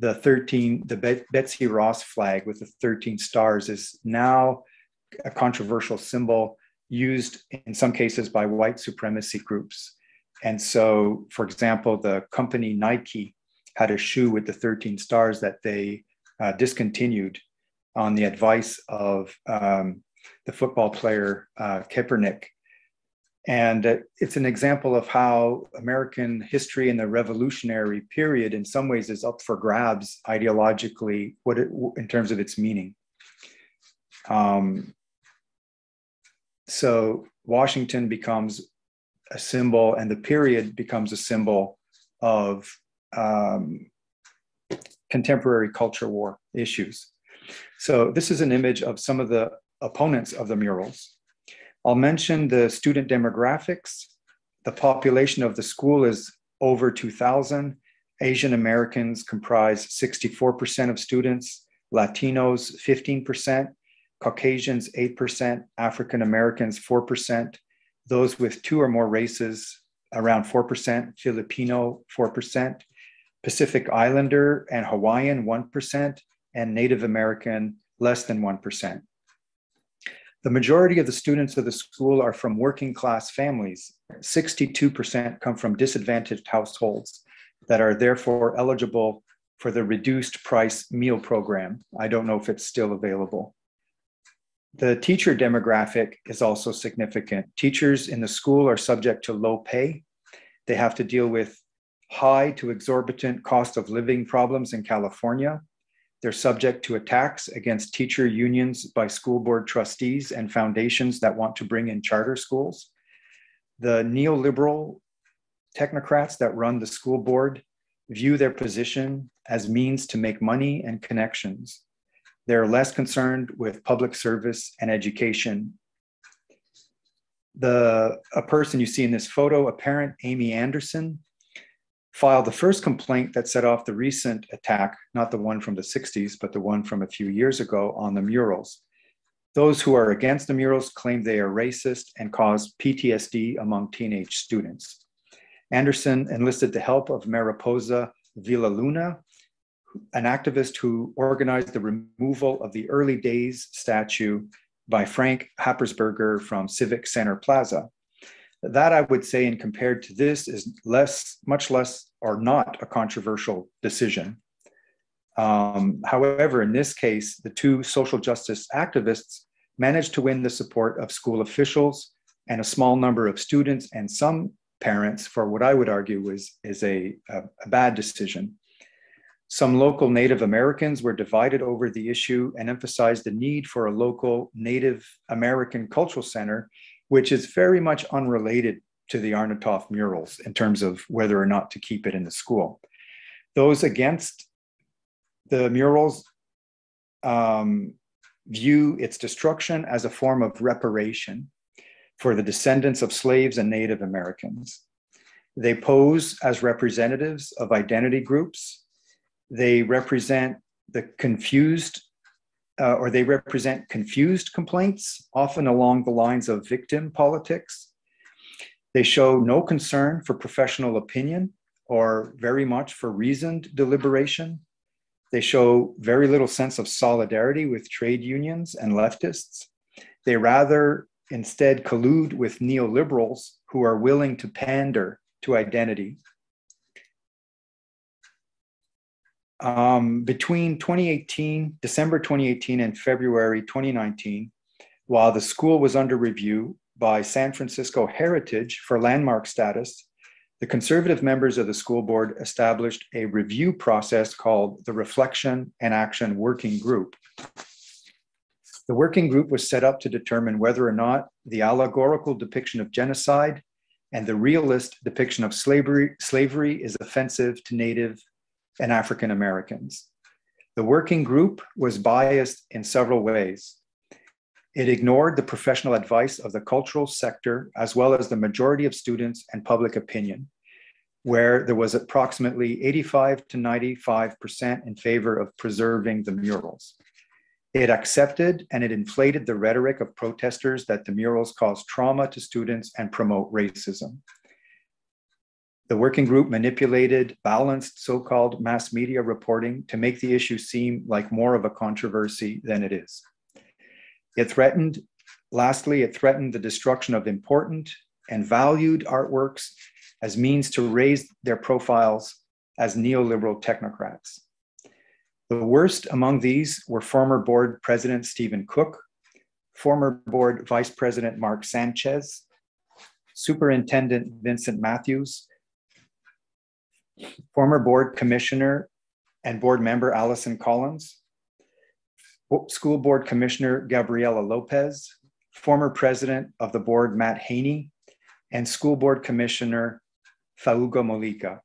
the Betsy Ross flag with the 13 stars is now a controversial symbol used in some cases by white supremacy groups. And so, for example, the company Nike had a shoe with the 13 stars that they discontinued on the advice of the football player Kaepernick. And it's an example of how American history in the revolutionary period in some ways is up for grabs ideologically in terms of its meaning. So Washington becomes a symbol, and the period becomes a symbol of contemporary culture war issues. So this is an image of some of the opponents of the murals. I'll mention the student demographics. The population of the school is over 2,000. Asian Americans comprise 64% of students, Latinos 15%, Caucasians 8%, African Americans 4%, those with two or more races around 4%, Filipino 4%, Pacific Islander and Hawaiian 1%, and Native American less than 1%. The majority of the students of the school are from working class families. 62% come from disadvantaged households that are therefore eligible for the reduced price meal program. I don't know if it's still available. The teacher demographic is also significant. Teachers in the school are subject to low pay. They have to deal with high to exorbitant cost of living problems in California. They're subject to attacks against teacher unions by school board trustees and foundations that want to bring in charter schools. The neoliberal technocrats that run the school board view their position as means to make money and connections. They're less concerned with public service and education. A person you see in this photo, a parent, Amy Anderson, filed the first complaint that set off the recent attack, not the one from the 60s, but the one from a few years ago on the murals. Those who are against the murals claim they are racist and cause PTSD among teenage students. Anderson enlisted the help of Mariposa Villaluna, an activist who organized the removal of the Early Days statue by Frank Happersberger from Civic Center Plaza. That, I would say, and compared to this, is much less or not a controversial decision. However, in this case, the two social justice activists managed to win the support of school officials and a small number of students and some parents for what I would argue is a bad decision. Some local Native Americans were divided over the issue and emphasized the need for a local Native American cultural center, which is very much unrelated to the Arnautoff murals in terms of whether or not to keep it in the school. Those against the murals view its destruction as a form of reparation for the descendants of slaves and Native Americans. They pose as representatives of identity groups. They represent the confused confused complaints, often along the lines of victim politics. They show no concern for professional opinion or very much for reasoned deliberation. They show very little sense of solidarity with trade unions and leftists. They rather instead collude with neoliberals who are willing to pander to identity. Between December 2018 and February 2019, while the school was under review by San Francisco Heritage for landmark status, the conservative members of the school board established a review process called the Reflection and Action Working Group. The working group was set up to determine whether or not the allegorical depiction of genocide and the realist depiction of slavery is offensive to Native and African Americans. The working group was biased in several ways. It ignored the professional advice of the cultural sector, as well as the majority of students and public opinion, where there was approximately 85 to 95% in favor of preserving the murals. It accepted and it inflated the rhetoric of protesters that the murals cause trauma to students and promote racism. The working group manipulated balanced so-called mass media reporting to make the issue seem like more of a controversy than it is. Lastly, it threatened the destruction of important and valued artworks as means to raise their profiles as neoliberal technocrats. The worst among these were former board president Stephen Cook, former board vice president Mark Sanchez, superintendent Vincent Matthews, former board commissioner and board member Allison Collins, school board commissioner Gabriela Lopez, former president of the board Matt Haney, and School Board Commissioner Faugo Mollica.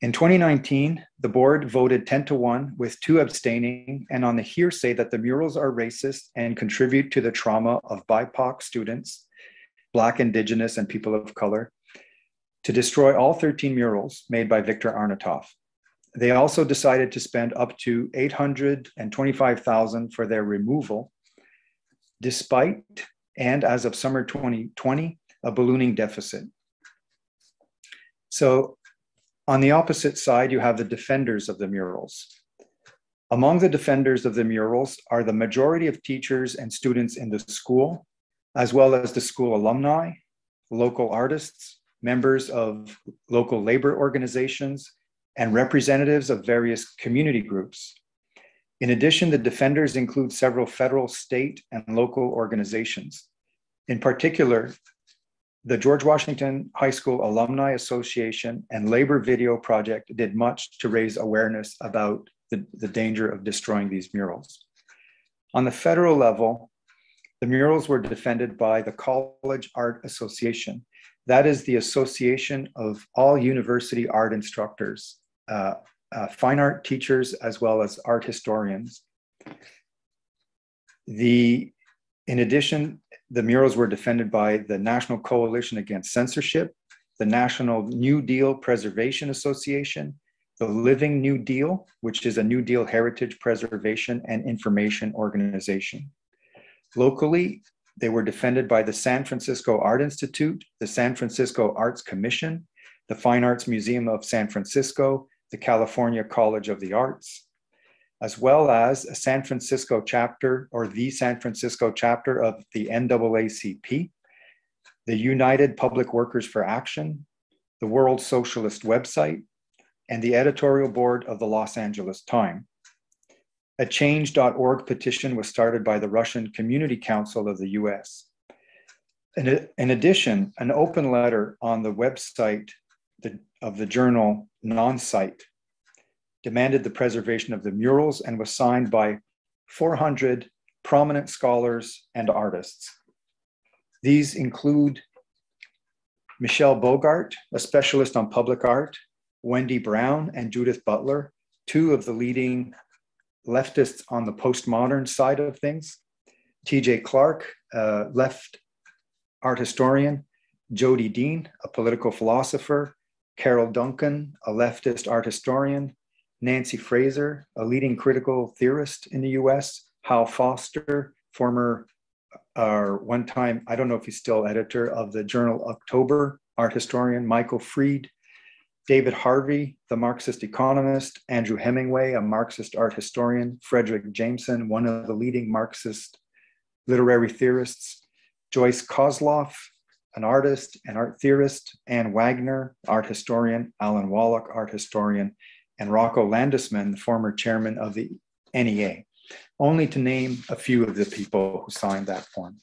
In 2019, the board voted 10-1 with 2 abstaining, and on the hearsay that the murals are racist and contribute to the trauma of BIPOC students, Black, Indigenous, and people of color, to destroy all 13 murals made by Victor Arnautoff. They also decided to spend up to $825,000 for their removal, despite, and as of summer 2020, a ballooning deficit. So on the opposite side, you have the defenders of the murals. Among the defenders of the murals are the majority of teachers and students in the school, as well as the school alumni, local artists, members of local labor organizations, and representatives of various community groups. In addition, the defenders include several federal, state, and local organizations. In particular, the George Washington High School Alumni Association and Labor Video Project did much to raise awareness about the danger of destroying these murals. On the federal level, the murals were defended by the College Art Association. That is the association of all university art instructors, fine art teachers, as well as art historians. In addition, the murals were defended by the National Coalition Against Censorship, the National New Deal Preservation Association, the Living New Deal, which is a New Deal heritage preservation and information organization. Locally, they were defended by the San Francisco Art Institute, the San Francisco Arts Commission, the Fine Arts Museum of San Francisco, the California College of the Arts, as well as a San Francisco chapter, or the San Francisco chapter of the NAACP, the United Public Workers for Action, the World Socialist website, and the editorial board of the Los Angeles Times. A change.org petition was started by the Russian Community Council of the US. In addition, an open letter on the website of the journal Non-Site demanded the preservation of the murals and was signed by 400 prominent scholars and artists. These include Michelle Bogart, a specialist on public art, Wendy Brown and Judith Butler, 2 of the leading leftists on the postmodern side of things, T.J. Clark, left art historian, Jody Dean, a political philosopher, Carol Duncan, a leftist art historian, Nancy Fraser, a leading critical theorist in the US, Hal Foster, former one-time, I don't know if he's still editor of the journal October, art historian, Michael Fried, David Harvey, the Marxist economist, Andrew Hemingway, a Marxist art historian, Frederick Jameson, one of the leading Marxist literary theorists, Joyce Kozloff, an artist and art theorist, Anne Wagner, art historian, Alan Wallach, art historian, and Rocco Landesman, the former chairman of the NEA, only to name a few of the people who signed that form.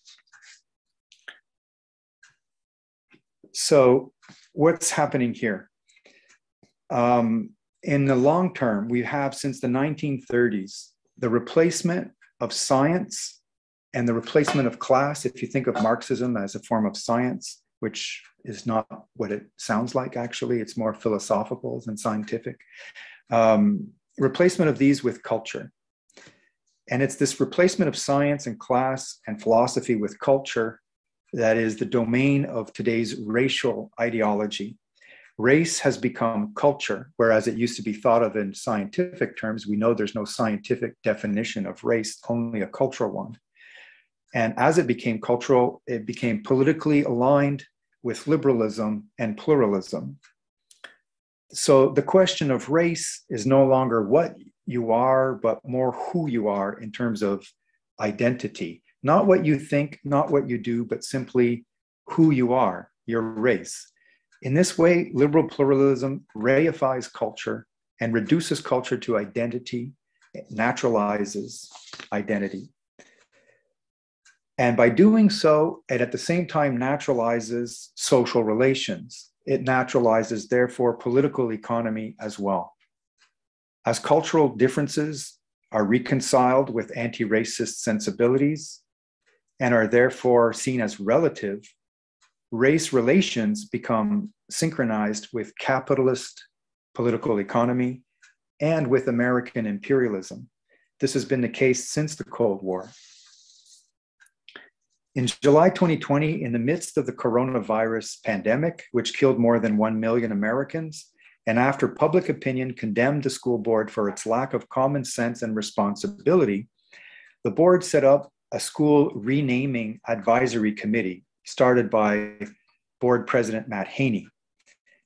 So what's happening here? In the long term, we have since the 1930s, the replacement of science and the replacement of class. If you think of Marxism as a form of science, which is not what it sounds like, actually, it's more philosophical than scientific. Replacement of these with culture. And it's this replacement of science and class and philosophy with culture that is the domain of today's racial ideology. Race has become culture, whereas it used to be thought of in scientific terms. We know there's no scientific definition of race, only a cultural one. And as it became cultural, it became politically aligned with liberalism and pluralism. So the question of race is no longer what you are, but more who you are in terms of identity. Not what you think, not what you do, but simply who you are, your race. In this way, liberal pluralism reifies culture and reduces culture to identity, naturalizes identity. And by doing so, it at the same time naturalizes social relations. It naturalizes, therefore, political economy as well. As cultural differences are reconciled with anti-racist sensibilities and are therefore seen as relative, race relations become synchronized with capitalist political economy and with American imperialism. This has been the case since the Cold War. In July 2020, in the midst of the coronavirus pandemic, which killed more than 1 million Americans, and after public opinion condemned the school board for its lack of common sense and responsibility, the board set up a school renaming advisory committee started by board president Matt Haney.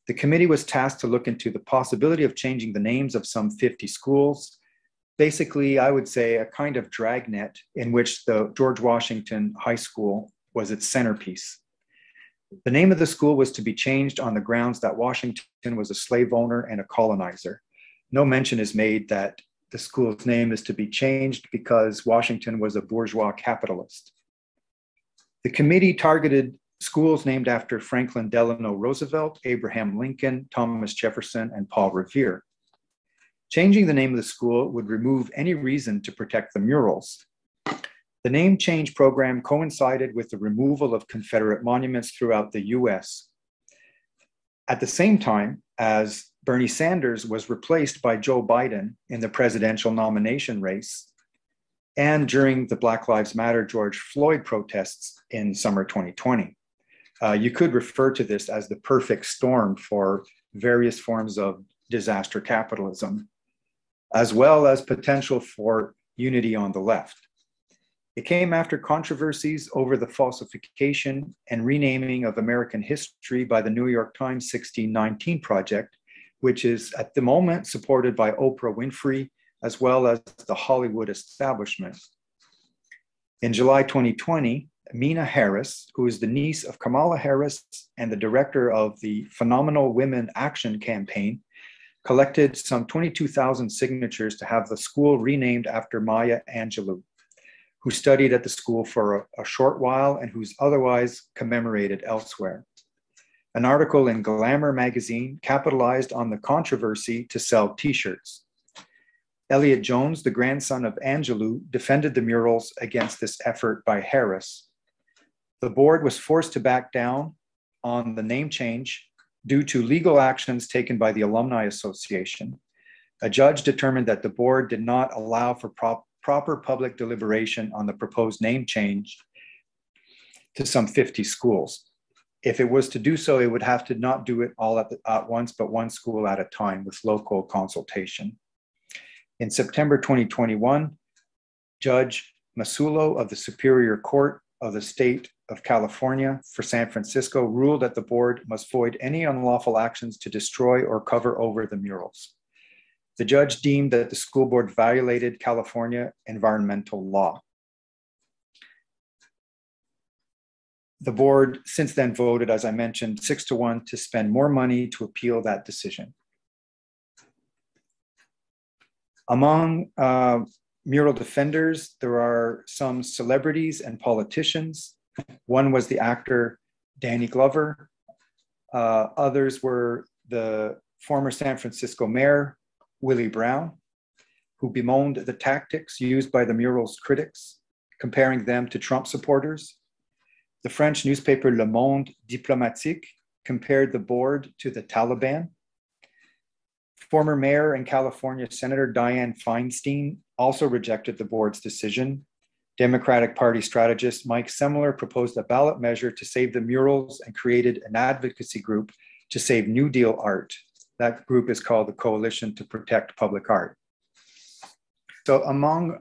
The committee was tasked to look into the possibility of changing the names of some 50 schools. Basically, I would say a kind of dragnet in which the George Washington High School was its centerpiece. The name of the school was to be changed on the grounds that Washington was a slave owner and a colonizer. No mention is made that the school's name is to be changed because Washington was a bourgeois capitalist. The committee targeted schools named after Franklin Delano Roosevelt, Abraham Lincoln, Thomas Jefferson, and Paul Revere. Changing the name of the school would remove any reason to protect the murals. The name change program coincided with the removal of Confederate monuments throughout the US. At the same time as Bernie Sanders was replaced by Joe Biden in the presidential nomination race, and during the Black Lives Matter George Floyd protests in summer 2020. You could refer to this as the perfect storm for various forms of disaster capitalism, as well as potential for unity on the left. It came after controversies over the falsification and renaming of American history by the New York Times 1619 Project, which is at the moment supported by Oprah Winfrey, as well as the Hollywood establishment. In July 2020, Mina Harris, who is the niece of Kamala Harris and the director of the Phenomenal Women Action Campaign, collected some 22,000 signatures to have the school renamed after Maya Angelou, who studied at the school for a short while and who's otherwise commemorated elsewhere. An article in Glamour magazine capitalized on the controversy to sell t-shirts. Elliot Jones, the grandson of Angelou, defended the murals against this effort by Harris. The board was forced to back down on the name change due to legal actions taken by the Alumni Association. A judge determined that the board did not allow for proper public deliberation on the proposed name change to some 50 schools. If it was to do so, it would have to not do it all at once, but one school at a time with local consultation. In September 2021, Judge Masulo of the Superior Court of the State of California for San Francisco ruled that the board must void any unlawful actions to destroy or cover over the murals. The judge deemed that the school board violated California environmental law. The board since then voted, as I mentioned, 6-1 to spend more money to appeal that decision. Among mural defenders, there are some celebrities and politicians. One was the actor Danny Glover. Others were the former San Francisco mayor, Willie Brown, who bemoaned the tactics used by the mural's critics, comparing them to Trump supporters. The French newspaper Le Monde Diplomatique compared the board to the Taliban. Former mayor and California Senator Dianne Feinstein also rejected the board's decision. Democratic Party strategist Mike Semler proposed a ballot measure to save the murals and created an advocacy group to save New Deal art. That group is called the Coalition to Protect Public Art. So among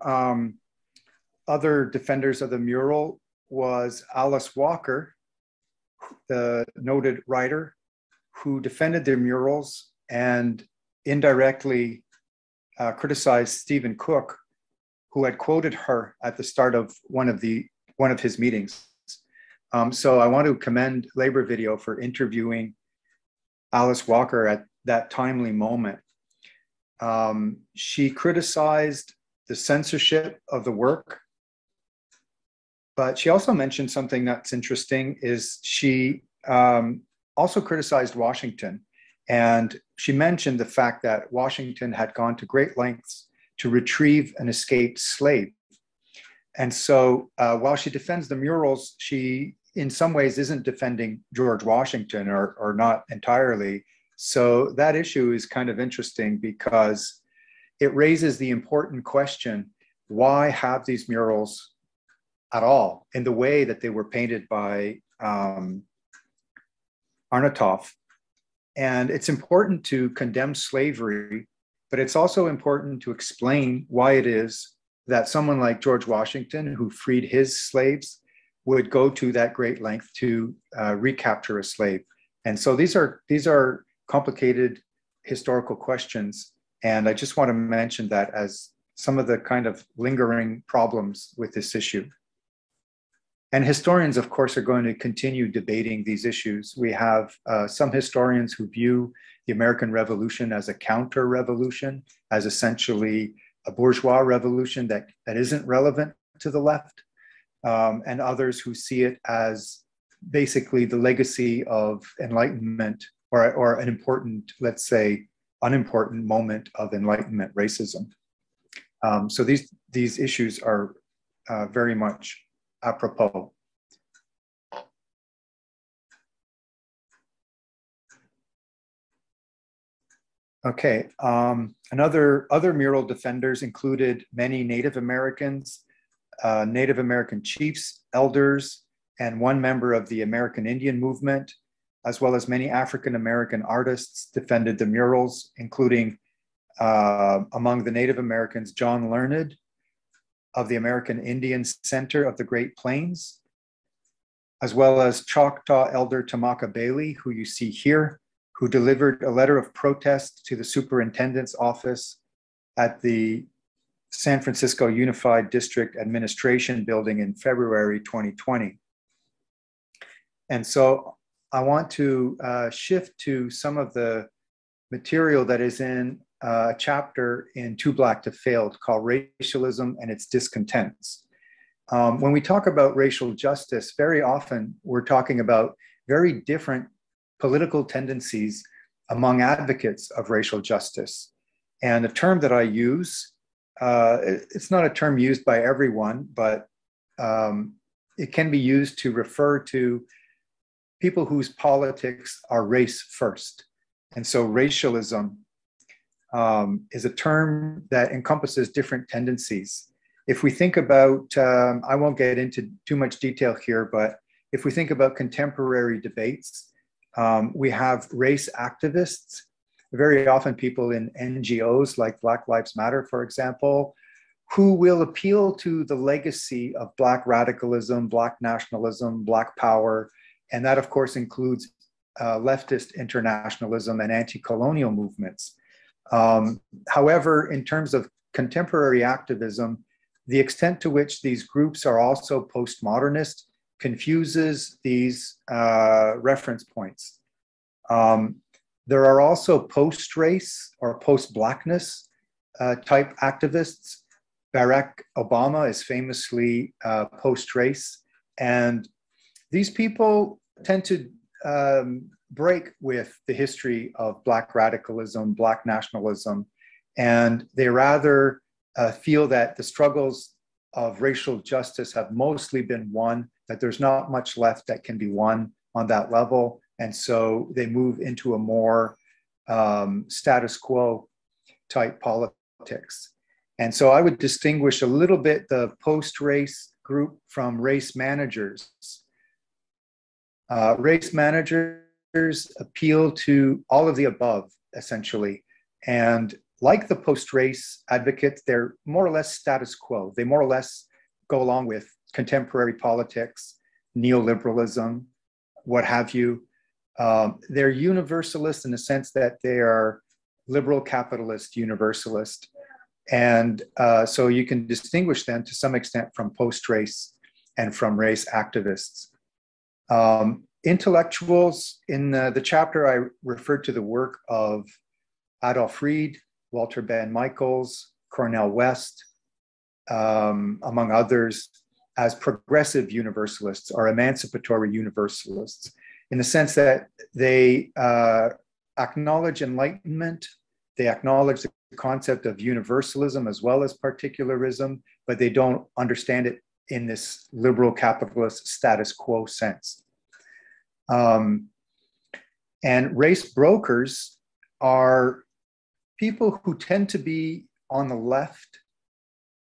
other defenders of the mural was Alice Walker, the noted writer who defended the murals and indirectly criticized Stephen Cook, who had quoted her at the start of one of his meetings. So I want to commend Labor Video for interviewing Alice Walker at that timely moment. She criticized the censorship of the work, but she also mentioned something that's interesting is she also criticized Washington. And she mentioned the fact that Washington had gone to great lengths to retrieve an escaped slave. And so while she defends the murals, she in some ways isn't defending George Washington, or not entirely. So that issue is kind of interesting because it raises the important question, why have these murals at all in the way that they were painted by Arnautoff? And it's important to condemn slavery, but it's also important to explain why it is that someone like George Washington, who freed his slaves, would go to that great length to recapture a slave. And so these are complicated historical questions. And I just want to mention that as some of the kind of lingering problems with this issue. And historians, of course, are going to continue debating these issues. We have some historians who view the American Revolution as a counter-revolution, as essentially a bourgeois revolution that isn't relevant to the left, and others who see it as basically the legacy of Enlightenment, or an important, let's say, unimportant moment of Enlightenment racism. So these issues are very much apropos. Okay, other mural defenders included many Native Americans, Native American chiefs, elders, and one member of the American Indian movement, as well as many African American artists defended the murals, including among the Native Americans, John Learned of the American Indian Center of the Great Plains, as well as Choctaw elder Tamaka Bailey, who you see here, who delivered a letter of protest to the superintendent's office at the San Francisco Unified District Administration building in February 2020. And so I want to shift to some of the material that is in a chapter in Too Black to Fail called Racialism and Its Discontents. When we talk about racial justice, very often we're talking about very different political tendencies among advocates of racial justice. And the term that I use, it's not a term used by everyone, but it can be used to refer to people whose politics are race first. And so racialism is a term that encompasses different tendencies. If we think about, I won't get into too much detail here, but if we think about contemporary debates, we have race activists, very often people in NGOs like Black Lives Matter, for example, who will appeal to the legacy of Black radicalism, Black nationalism, Black power, and that of course includes leftist internationalism and anti-colonial movements. However, in terms of contemporary activism, the extent to which these groups are also postmodernist confuses these reference points. There are also post-race or post-Blackness type activists. Barack Obama is famously post-race, and these people tend to break with the history of Black radicalism, Black nationalism, and they rather feel that the struggles of racial justice have mostly been won, that there's not much left that can be won on that level. And so they move into a more status quo type politics. And so I would distinguish a little bit the post-race group from race managers. Race managers appeal to all of the above, essentially. And like the post-race advocates, they're more or less status quo. They more or less go along with contemporary politics, neoliberalism, what have you. They're universalist in the sense that they are liberal capitalist universalist. And so you can distinguish them to some extent from post-race and from race activists. Intellectuals, in the chapter I referred to the work of Adolph Reed, Walter Ben Michaels, Cornel West, among others, as progressive universalists or emancipatory universalists, in the sense that they acknowledge Enlightenment, they acknowledge the concept of universalism as well as particularism, but they don't understand it in this liberal capitalist status quo sense. And race brokers are people who tend to be on the left,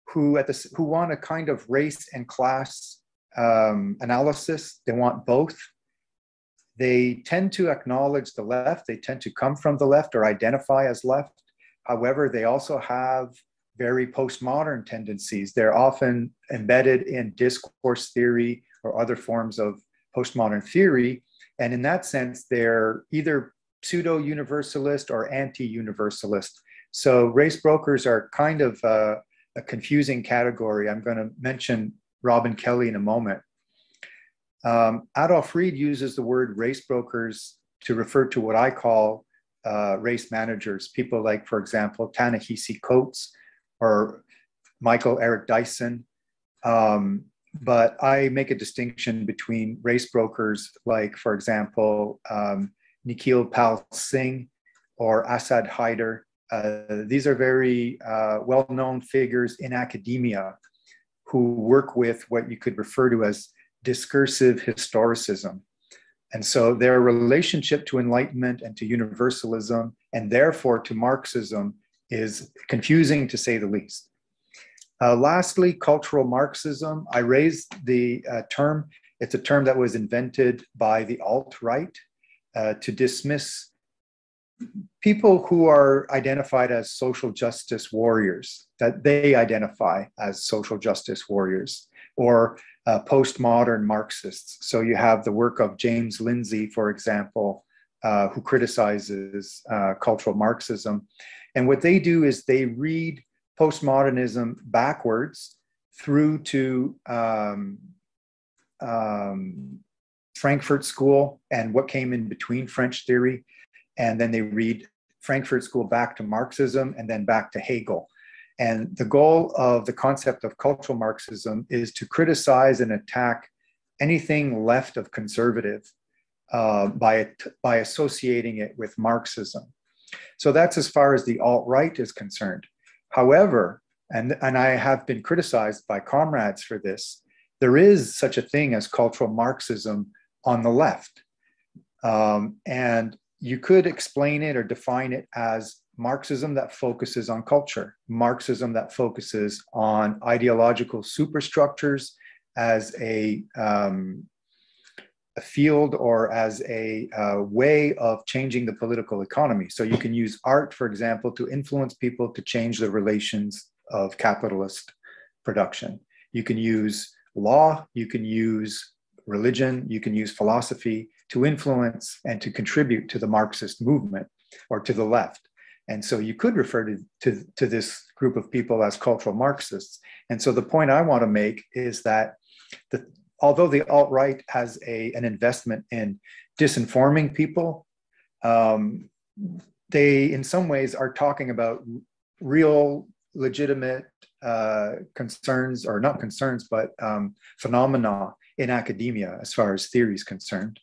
who want a kind of race and class analysis. They want both. They tend to acknowledge the left. They tend to come from the left or identify as left. However, they also have very postmodern tendencies. They're often embedded in discourse theory or other forms of postmodern theory. And in that sense, they're either pseudo-universalist or anti-universalist. So race brokers are kind of a confusing category. I'm going to mention Robin Kelly in a moment. Adolf Reed uses the word race brokers to refer to what I call race managers, people like, for example, Ta-Nehisi Coates or Michael Eric Dyson. But I make a distinction between race brokers like, for example, Nikhil Pal Singh or Asad Haider. These are very well-known figures in academia who work with what you could refer to as discursive historicism. And so their relationship to Enlightenment and to universalism, and therefore to Marxism, is confusing to say the least. Lastly, cultural Marxism. I raised the term. It's a term that was invented by the alt-right to dismiss people who are identified as social justice warriors, that they identify as social justice warriors, or postmodern Marxists. So you have the work of James Lindsay, for example, who criticizes cultural Marxism. And what they do is they read postmodernism backwards through to Frankfurt School and what came in between French theory. And then they read Frankfurt School back to Marxism and then back to Hegel. And the goal of the concept of cultural Marxism is to criticize and attack anything left of conservative by associating it with Marxism. So that's as far as the alt-right is concerned. However, and I have been criticized by comrades for this, there is such a thing as cultural Marxism on the left. And you could explain it or define it as Marxism that focuses on culture, Marxism that focuses on ideological superstructures as a field or as a way of changing the political economy. So you can use art, for example, to influence people to change the relations of capitalist production. You can use law, you can use religion, you can use philosophy to influence and to contribute to the Marxist movement or to the left. And so you could refer to this group of people as cultural Marxists. And so the point I want to make is that although the alt-right has an investment in disinforming people, they in some ways are talking about real legitimate concerns, or not concerns, but phenomena in academia as far as theory is concerned.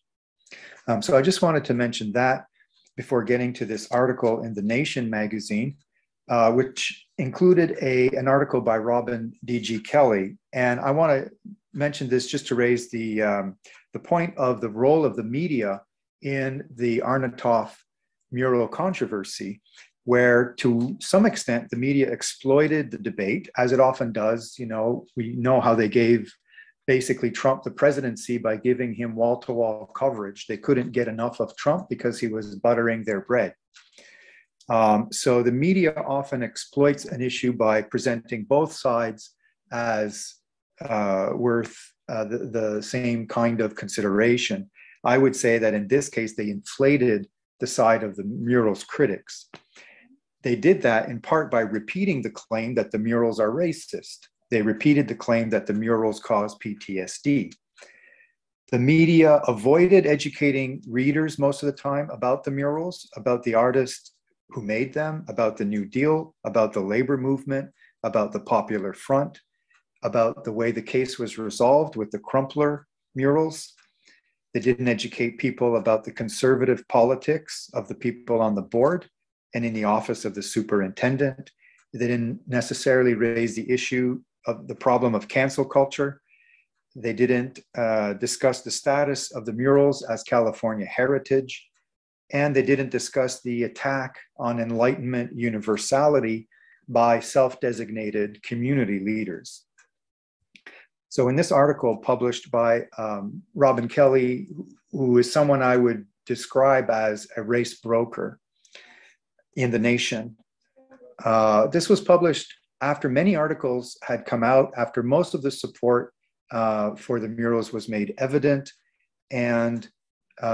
So I just wanted to mention that before getting to this article in The Nation magazine, which included an article by Robin D.G. Kelly. And I want to mention this just to raise the point of the role of the media in the Arnautoff mural controversy, where to some extent the media exploited the debate, as it often does. You know, we know how they gave basically Trump the presidency by giving him wall-to-wall coverage. They couldn't get enough of Trump because he was buttering their bread. So the media often exploits an issue by presenting both sides as worth the same kind of consideration. I would say that in this case, they inflated the side of the mural's critics. They did that in part by repeating the claim that the murals are racist. They repeated the claim that the murals cause PTSD. The media avoided educating readers most of the time about the murals, about the artists who made them, about the New Deal, about the labor movement, about the Popular Front, about the way the case was resolved with the Crumpler murals. They didn't educate people about the conservative politics of the people on the board and in the office of the superintendent. They didn't necessarily raise the issue of the problem of cancel culture They didn't discuss the status of the murals as California heritage, and they didn't discuss the attack on Enlightenment universality by self-designated community leaders. So in this article published by Robin Kelly, who is someone I would describe as a race broker in The Nation, this was published after many articles had come out, after most of the support for the murals was made evident, and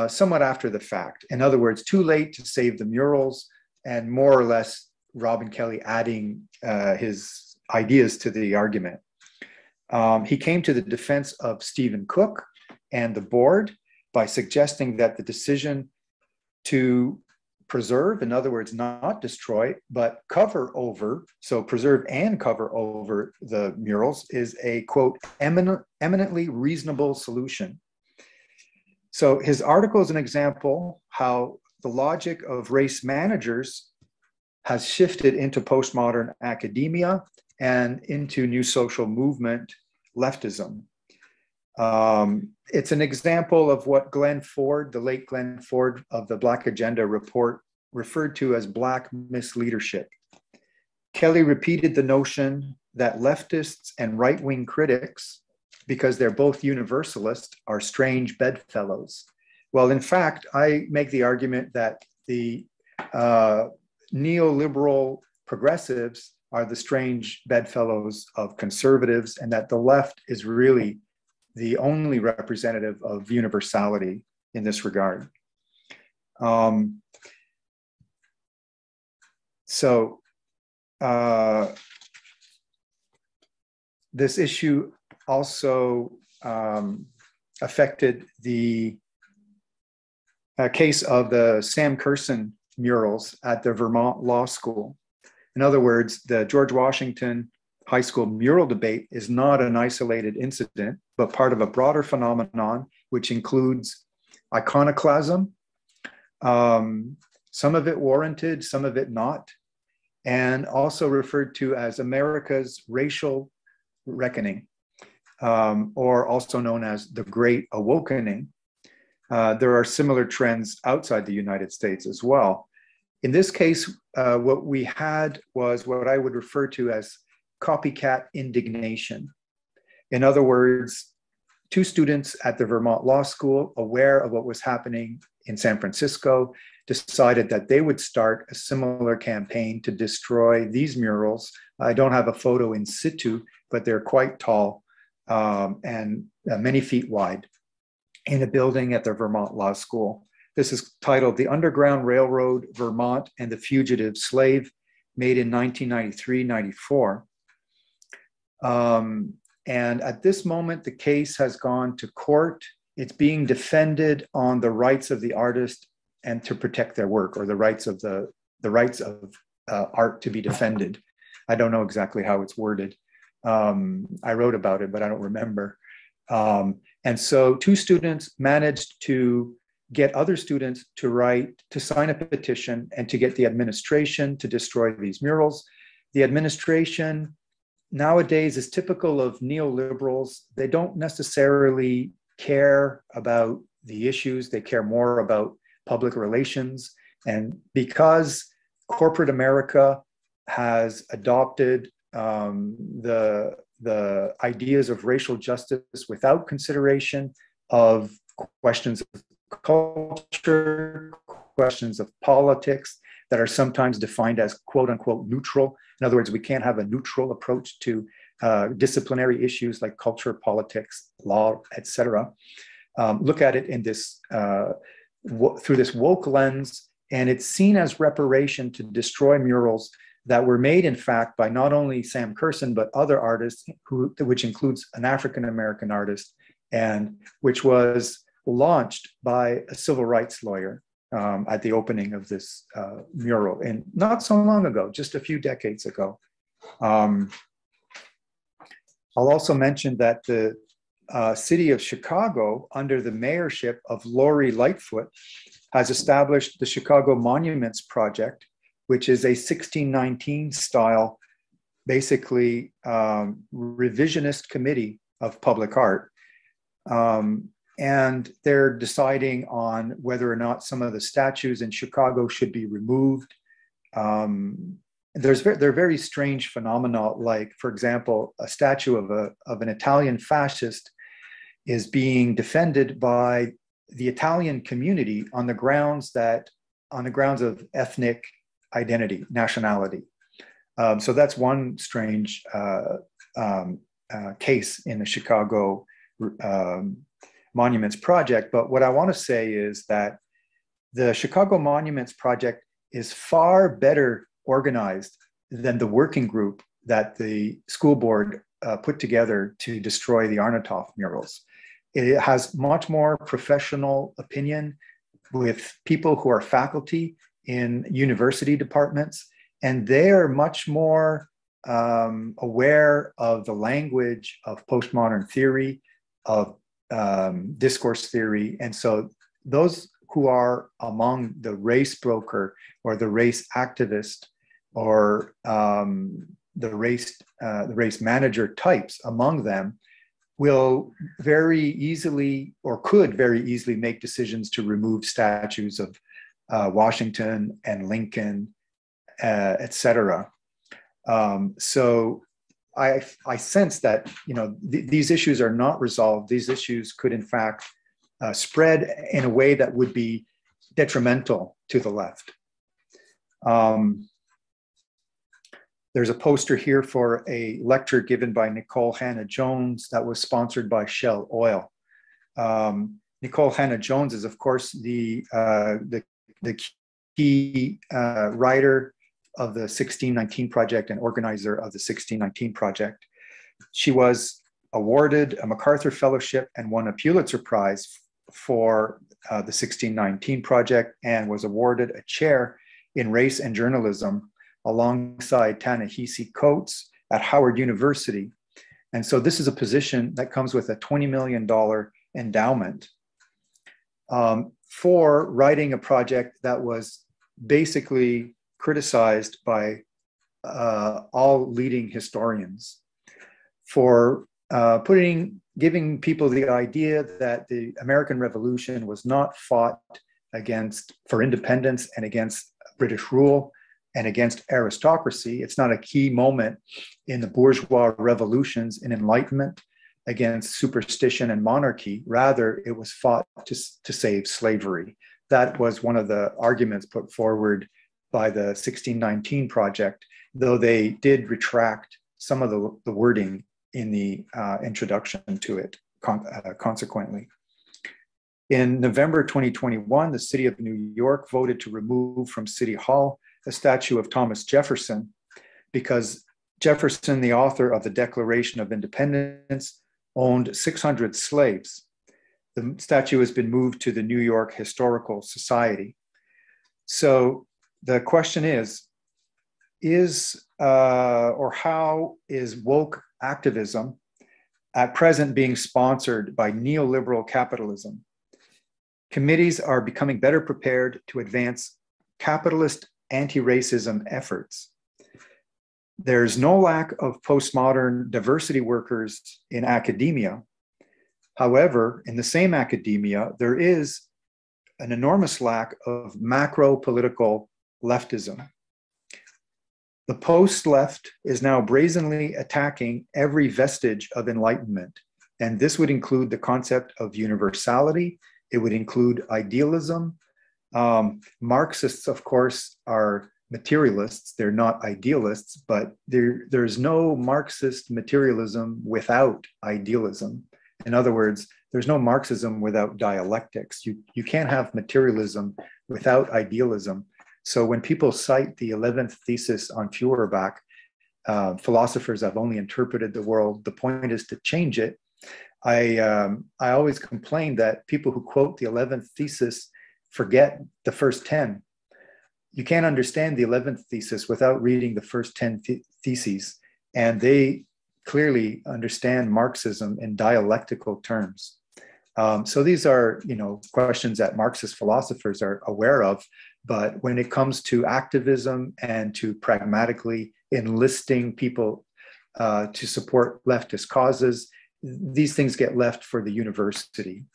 somewhat after the fact. In other words, too late to save the murals, and more or less Robin Kelly adding his ideas to the argument. He came to the defense of Stephen Cook and the board by suggesting that the decision to preserve, in other words, not destroy, but cover over, so preserve and cover over the murals is a, quote, eminently reasonable solution. So his article is an example how the logic of race managers has shifted into postmodern academia and into new social movement leftism. It's an example of what Glenn Ford, the late Glenn Ford of the Black Agenda report, referred to as Black misleadership. Kelly repeated the notion that leftists and right-wing critics, because they're both universalist, are strange bedfellows. Well, in fact, I make the argument that the neoliberal progressives are the strange bedfellows of conservatives, and that the left is really the only representative of universality in this regard. This issue also affected the case of the Sam Curson murals at the Vermont Law School. In other words, the George Washington High School mural debate is not an isolated incident, but part of a broader phenomenon, which includes iconoclasm, some of it warranted, some of it not, and also referred to as America's racial reckoning, or also known as the Great Awakening. There are similar trends outside the United States as well. In this case, what we had was what I would refer to as copycat indignation. In other words, two students at the Vermont Law School, aware of what was happening in San Francisco, decided that they would start a similar campaign to destroy these murals. I don't have a photo in situ, but they're quite tall and many feet wide in a building at the Vermont Law School. This is titled The Underground Railroad, Vermont and the Fugitive Slave, made in 1993-94. And at this moment, the case has gone to court. It's being defended on the rights of the artist and to protect their work, or the rights of art to be defended. I don't know exactly how it's worded. I wrote about it, but I don't remember. And so two students managed to get other students to sign a petition and to get the administration to destroy these murals. The administration nowadays is typical of neoliberals. They don't necessarily care about the issues. They care more about public relations. And because corporate America has adopted the ideas of racial justice without consideration of questions of culture, questions of politics that are sometimes defined as quote unquote neutral. In other words, we can't have a neutral approach to disciplinary issues like culture, politics, law, etc. Look at it in this through this woke lens, and it's seen as reparation to destroy murals that were made, in fact, by not only Sam Curson, but other artists, which includes an African-American artist, and which was launched by a civil rights lawyer at the opening of this mural, and not so long ago, just a few decades ago. I'll also mention that the city of Chicago, under the mayorship of Lori Lightfoot, has established the Chicago Monuments Project, which is a 1619 style, basically revisionist committee of public art. And they're deciding on whether or not some of the statues in Chicago should be removed. There are very strange phenomena, like, for example, a statue of an Italian fascist is being defended by the Italian community on the grounds of ethnic identity, nationality. So that's one strange case in the Chicago Monuments Project. But what I want to say is that the Chicago Monuments Project is far better organized than the working group that the school board put together to destroy the Arnautoff murals. It has much more professional opinion with people who are faculty in university departments, and they are much more aware of the language of postmodern theory, of discourse theory. And so those who are among the race broker or the race activist or the race manager types among them will very easily, or could very easily, make decisions to remove statues of Washington and Lincoln, etc. So I sense that, you know, these issues are not resolved. These issues could, in fact, spread in a way that would be detrimental to the left. There's a poster here for a lecture given by Nicole Hannah-Jones that was sponsored by Shell Oil. Nicole Hannah-Jones is, of course, the key writer of the 1619 Project and organizer of the 1619 Project. She was awarded a MacArthur Fellowship and won a Pulitzer Prize for the 1619 Project, and was awarded a chair in race and journalism alongside Ta-Nehisi Coates at Howard University. And so this is a position that comes with a $20 million endowment for writing a project that was basically criticized by all leading historians, for giving people the idea that the American Revolution was not fought for independence and against British rule and against aristocracy. It's not a key moment in the bourgeois revolutions and Enlightenment against superstition and monarchy. Rather, it was fought to save slavery. That was one of the arguments put forward by the 1619 Project, though they did retract some of the wording in the introduction to it, consequently. In November 2021, the city of New York voted to remove from City Hall a statue of Thomas Jefferson, because Jefferson, the author of the Declaration of Independence, owned 600 slaves. The statue has been moved to the New York Historical Society. So the question is or how is woke activism at present being sponsored by neoliberal capitalism? Committees are becoming better prepared to advance capitalist anti-racism efforts. There's no lack of postmodern diversity workers in academia. However, in the same academia, there is an enormous lack of macro-political leftism. The post-left is now brazenly attacking every vestige of enlightenment, and this would include the concept of universality. It would include idealism. Marxists, of course, are materialists. They're not idealists, but there's no Marxist materialism without idealism. In other words, there's no Marxism without dialectics. You can't have materialism without idealism. So when people cite the 11th thesis on Feuerbach, philosophers have only interpreted the world, the point is to change it. I always complain that people who quote the 11th thesis forget the first 10. You can't understand the 11th thesis without reading the first 10 theses. And they clearly understand Marxism in dialectical terms. So these are, questions that Marxist philosophers are aware of. But when it comes to activism and to pragmatically enlisting people to support leftist causes these things get left for the university.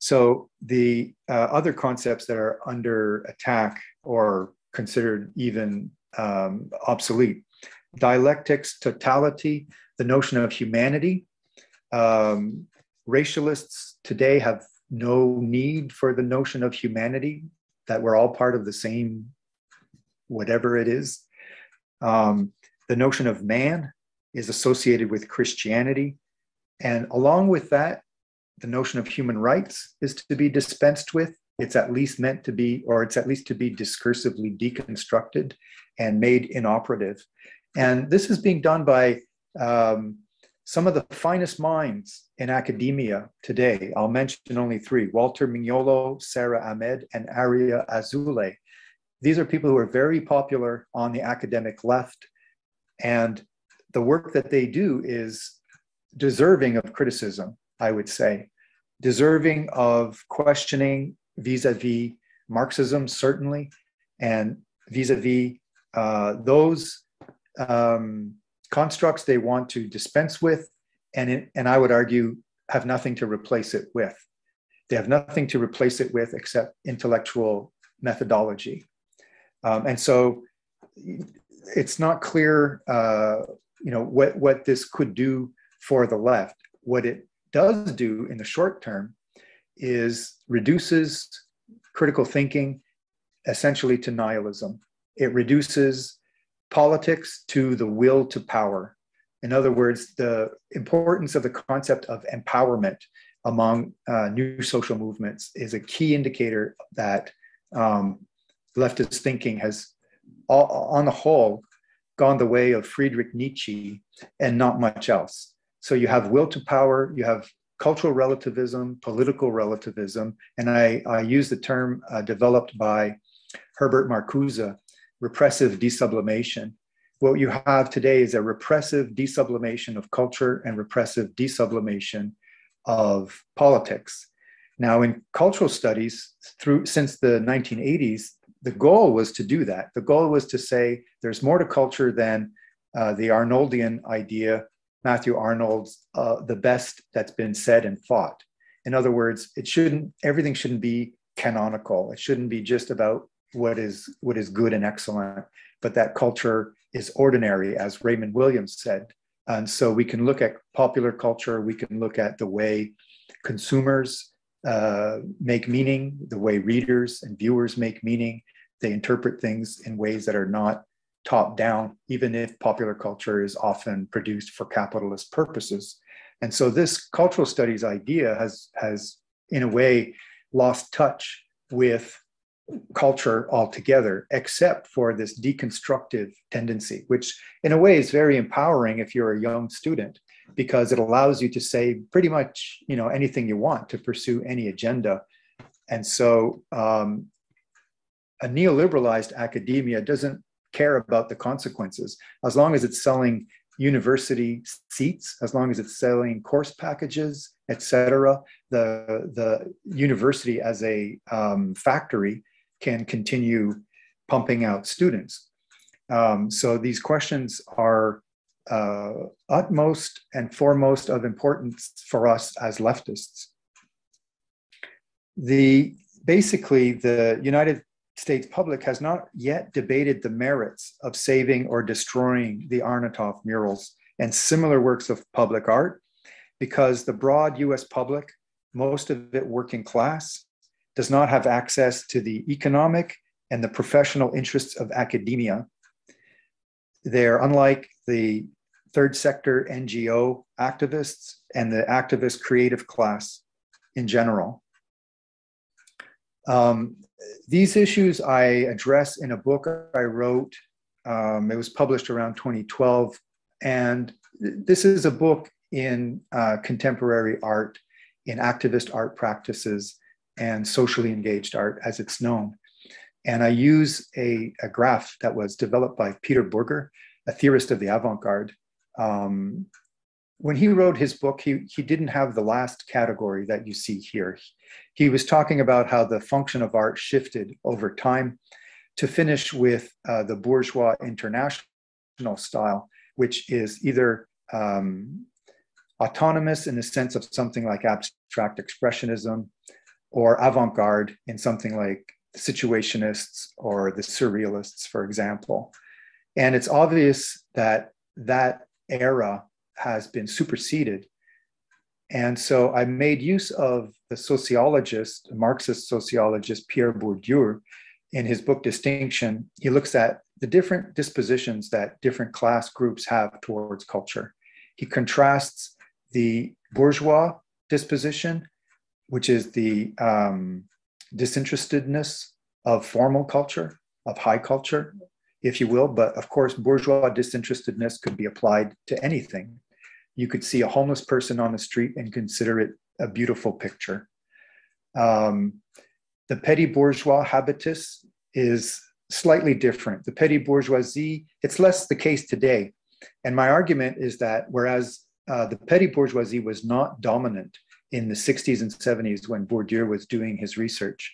So the other concepts that are under attack or considered even obsolete: dialectics, totality, the notion of humanity. Racialists today have no need for the notion of humanity, that we're all part of the same whatever it is. The notion of man is associated with Christianity. And along with that, the notion of human rights is to be dispensed with. It's at least meant to be, or it's at least to be discursively deconstructed and made inoperative. And this is being done by some of the finest minds in academia today. I'll mention only three: Walter Mignolo, Sarah Ahmed, and Aria Azoulay. These are people who are very popular on the academic left, and the work that they do is deserving of criticism, I would say, deserving of questioning vis-a-vis Marxism, certainly, and vis-a-vis those constructs they want to dispense with, and I would argue have nothing to replace it with. They have nothing to replace it with except intellectual methodology. And so it's not clear what this could do for the left. What it does do in the short term is reduces critical thinking essentially to nihilism. It reduces politics to the will to power. In other words, the importance of the concept of empowerment among new social movements is a key indicator that leftist thinking has, on the whole, gone the way of Friedrich Nietzsche and not much else. So you have will to power, you have cultural relativism, political relativism, and I use the term developed by Herbert Marcuse, repressive desublimation. What you have today is a repressive desublimation of culture and repressive desublimation of politics. Now, in cultural studies, since the 1980s, the goal was to do that. The goal was to say there's more to culture than the Arnoldian idea, Matthew Arnold's, the best that's been said and thought. In other words, everything shouldn't be canonical. It shouldn't be just about what is good and excellent, but that culture is ordinary, as Raymond Williams said. And so we can look at popular culture, we can look at the way consumers make meaning, the way readers and viewers make meaning. They interpret things in ways that are not top down, even if popular culture is often produced for capitalist purposes. And so this cultural studies idea has in a way lost touch with culture altogether, except for this deconstructive tendency, which in a way is very empowering if you're a young student, because it allows you to say pretty much anything you want, to pursue any agenda. And so a neoliberalized academia doesn't care about the consequences. As long as it's selling university seats, as long as it's selling course packages, etc., the university as a factory can continue pumping out students. So these questions are utmost and foremost of importance for us as leftists. Basically, the United States public has not yet debated the merits of saving or destroying the Arnautoff murals and similar works of public art, because the broad US public, most of it working class, does not have access to the economic and the professional interests of academia. They're unlike the third sector NGO activists and the activist creative class in general. These issues I address in a book I wrote. It was published around 2012. And this is a book in contemporary art, in activist art practices, and socially engaged art as it's known. And I use a graph that was developed by Peter Burger, a theorist of the avant-garde. When he wrote his book, he didn't have the last category that you see here. He was talking about how the function of art shifted over time to finish with the bourgeois international style, which is either autonomous in the sense of something like abstract expressionism, or avant-garde in something like the situationists or the surrealists, for example. And it's obvious that that era has been superseded. And so I made use of the sociologist, Marxist sociologist Pierre Bourdieu, in his book Distinction. He looks at the different dispositions that different class groups have towards culture. He contrasts the bourgeois disposition, which is the disinterestedness of formal culture, of high culture, if you will. But of course, bourgeois disinterestedness could be applied to anything. You could see a homeless person on the street and consider it a beautiful picture. The petty bourgeois habitus is slightly different. The petty bourgeoisie, it's less the case today. And my argument is that whereas the petty bourgeoisie was not dominant in the 60s and 70s when Bourdieu was doing his research,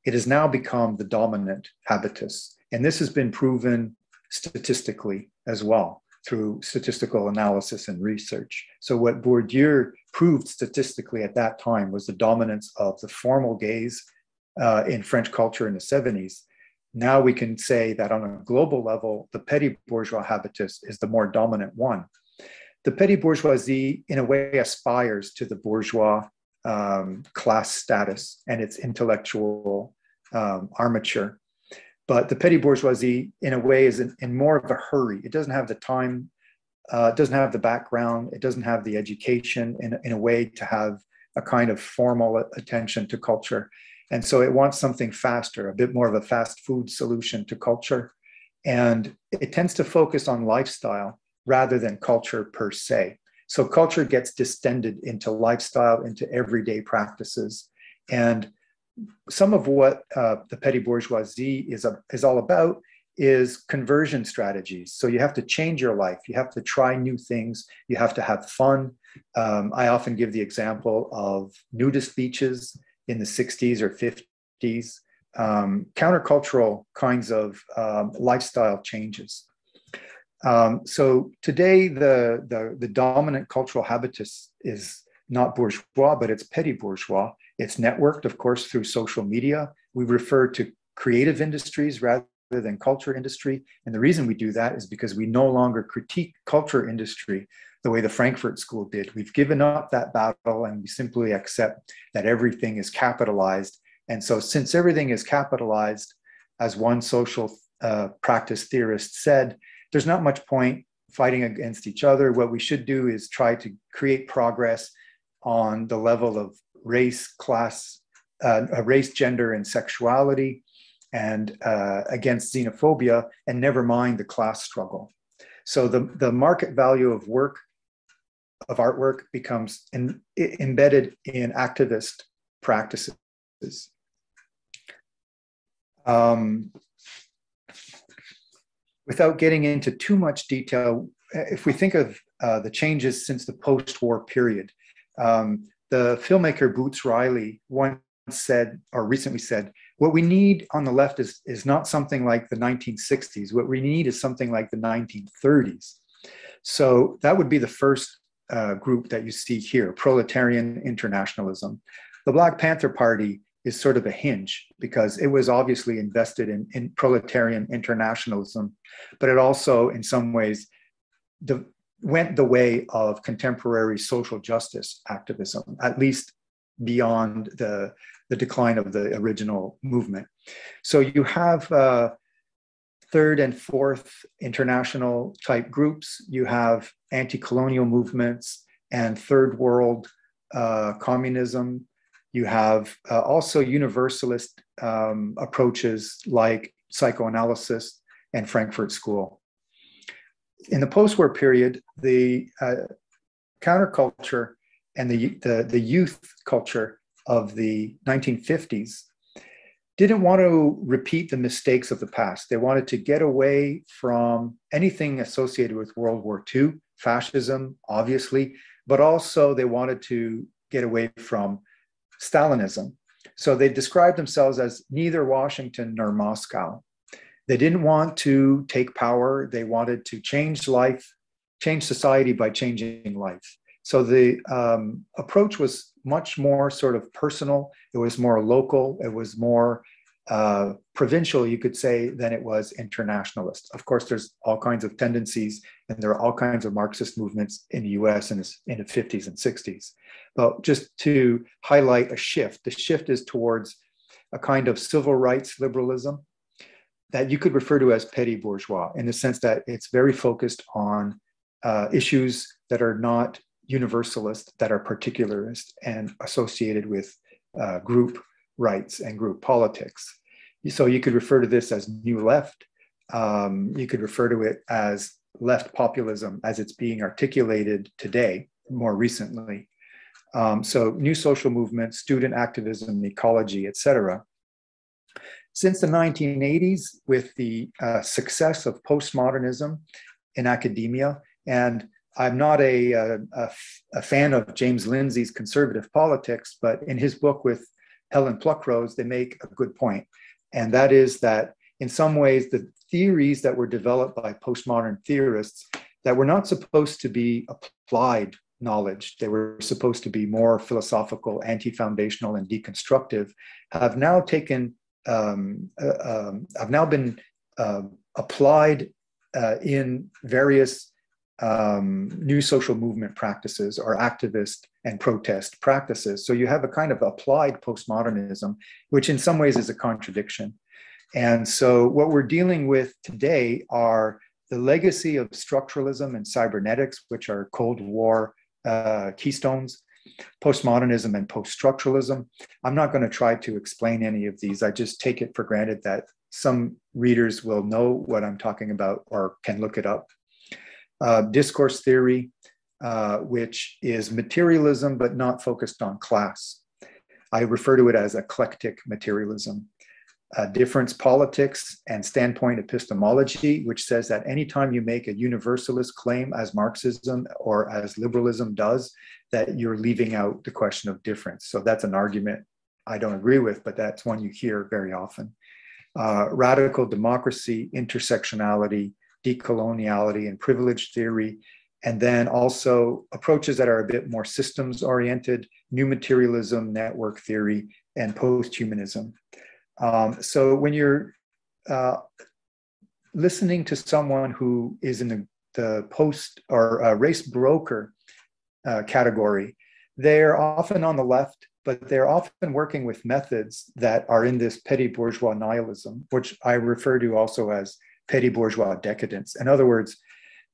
it has now become the dominant habitus. And this has been proven statistically as well through statistical analysis and research. So what Bourdieu proved statistically at that time was the dominance of the formal gaze in French culture in the 70s. Now we can say that on a global level, the petty bourgeois habitus is the more dominant one. The petty bourgeoisie, in a way, aspires to the bourgeois class status and its intellectual armature. But the petty bourgeoisie, in a way, is in more of a hurry. It doesn't have the time, it doesn't have the background, it doesn't have the education in a way to have a kind of formal attention to culture. And so it wants something faster, a bit more of a fast food solution to culture. And it tends to focus on lifestyle rather than culture per se. So culture gets distended into lifestyle, into everyday practices. And some of what the petty bourgeoisie is all about is conversion strategies. So you have to change your life. You have to try new things. You have to have fun. I often give the example of nudist beaches in the 60s or 50s, countercultural kinds of lifestyle changes. So today, the dominant cultural habitus is not bourgeois, but it's petty bourgeois. It's networked, of course, through social media. We refer to creative industries rather than culture industry. And the reason we do that is because we no longer critique culture industry the way the Frankfurt School did. We've given up that battle and we simply accept that everything is capitalized. And so since everything is capitalized, as one social practice theorist said, there's not much point fighting against each other. What we should do is try to create progress on the level of race, class, race, gender, and sexuality, and against xenophobia, and never mind the class struggle. So the market value of work, of artwork, becomes embedded in activist practices. Without getting into too much detail, if we think of the changes since the post-war period, the filmmaker Boots Riley once said, or recently said, what we need on the left is not something like the 1960s. What we need is something like the 1930s. So that would be the first group that you see here, proletarian internationalism. The Black Panther Party is sort of a hinge because it was obviously invested in proletarian internationalism, but it also in some ways went the way of contemporary social justice activism, at least beyond the decline of the original movement. So you have third and fourth international type groups, you have anti-colonial movements and third world communism. You have also universalist approaches like psychoanalysis and Frankfurt School. In the post-war period, the counterculture and the youth culture of the 1950s didn't want to repeat the mistakes of the past. They wanted to get away from anything associated with World War II, fascism, obviously, but also they wanted to get away from Stalinism. So they described themselves as neither Washington nor Moscow. They didn't want to take power. They wanted to change life change society by changing life. So the approach was much more sort of personal. It was more local. It was more provincial, you could say, than it was internationalist. Of course, there's all kinds of tendencies, and there are all kinds of Marxist movements in the US in the 50s and 60s. But just to highlight a shift, the shift is towards a kind of civil rights liberalism that you could refer to as petty bourgeois, in the sense that it's very focused on issues that are not universalist, that are particularist and associated with group rights and group politics. So you could refer to this as New Left. You could refer to it as left populism as it's being articulated today, more recently. So new social movements, student activism, ecology, etc. Since the 1980s, with the success of postmodernism in academia, and I'm not a fan of James Lindsay's conservative politics, but in his book with Helen Pluckrose, they make a good point. And that is that in some ways, the theories that were developed by postmodern theorists that were not supposed to be applied knowledge, they were supposed to be more philosophical, anti-foundational, and deconstructive, have now been applied in various new social movement practices or activist and protest practices. So you have a kind of applied postmodernism, which in some ways is a contradiction. And so what we're dealing with today are the legacy of structuralism and cybernetics, which are Cold War keystones, postmodernism and post-structuralism. I'm not going to try to explain any of these. I just take it for granted that some readers will know what I'm talking about or can look it up. Discourse theory, which is materialism, but not focused on class. I refer to it as eclectic materialism. Difference politics and standpoint epistemology, which says that anytime you make a universalist claim, as Marxism or as liberalism does, that you're leaving out the question of difference. So that's an argument I don't agree with, but that's one you hear very often. Radical democracy, intersectionality, decoloniality, and privilege theory, and then also approaches that are a bit more systems oriented, new materialism, network theory, and post-humanism. So when you're listening to someone who is in the post or race broker category, they're often on the left, but they're often working with methods that are in this petty bourgeois nihilism, which I refer to also as petty bourgeois decadence. In other words,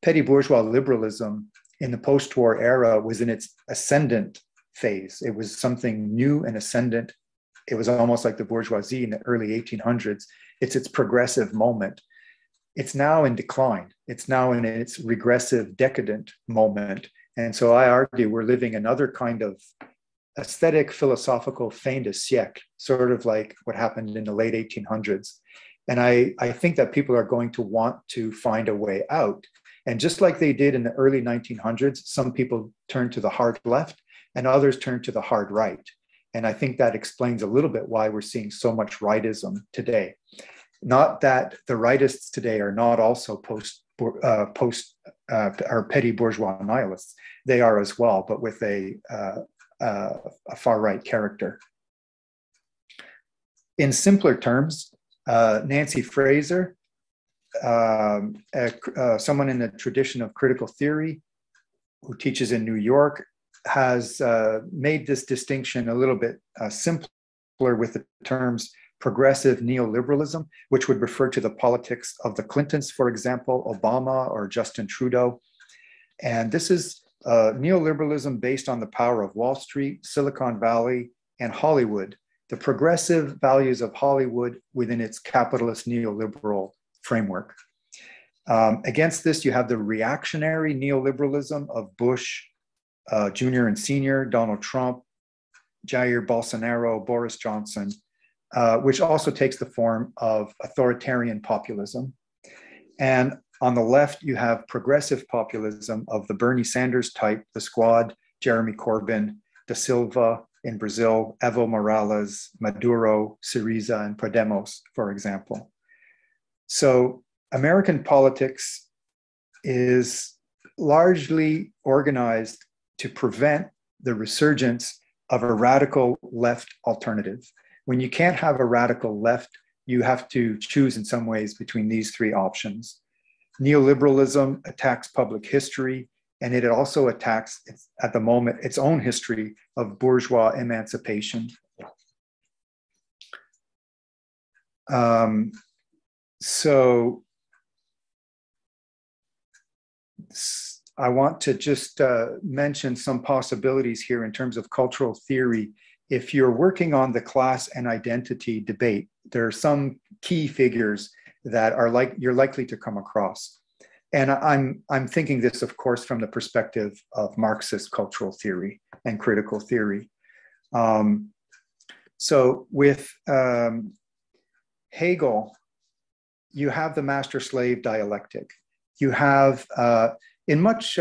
petty bourgeois liberalism in the post-war era was in its ascendant phase. It was something new and ascendant. It was almost like the bourgeoisie in the early 1800s. It's its progressive moment. It's now in decline. It's now in its regressive, decadent moment. And so I argue we're living another kind of aesthetic, philosophical fin de siècle, sort of like what happened in the late 1800s. And I think that people are going to want to find a way out. And just like they did in the early 1900s, some people turned to the hard left and others turned to the hard right. And I think that explains a little bit why we're seeing so much rightism today. Not that the rightists today are not also or petty bourgeois nihilists. They are as well, but with a far right character. In simpler terms, Nancy Fraser, someone in the tradition of critical theory who teaches in New York, has made this distinction a little bit simpler with the terms progressive neoliberalism, which would refer to the politics of the Clintons, for example, Obama or Justin Trudeau. And this is neoliberalism based on the power of Wall Street, Silicon Valley, and Hollywood, the progressive values of Hollywood within its capitalist neoliberal framework. Against this, you have the reactionary neoliberalism of Bush, Junior and Senior, Donald Trump, Jair Bolsonaro, Boris Johnson, which also takes the form of authoritarian populism. And on the left, you have progressive populism of the Bernie Sanders type, the Squad, Jeremy Corbyn, Da Silva in Brazil, Evo Morales, Maduro, Syriza, and Podemos, for example. So American politics is largely organized to prevent the resurgence of a radical left alternative. When you can't have a radical left, you have to choose in some ways between these three options. Neoliberalism attacks public history, and it also attacks, at the moment, its own history of bourgeois emancipation. So I want to just mention some possibilities here in terms of cultural theory. If you're working on the class and identity debate, there are some key figures that are you're likely to come across. And I'm thinking this, of course, from the perspective of Marxist cultural theory and critical theory. So with Hegel, you have the master-slave dialectic. You have, in much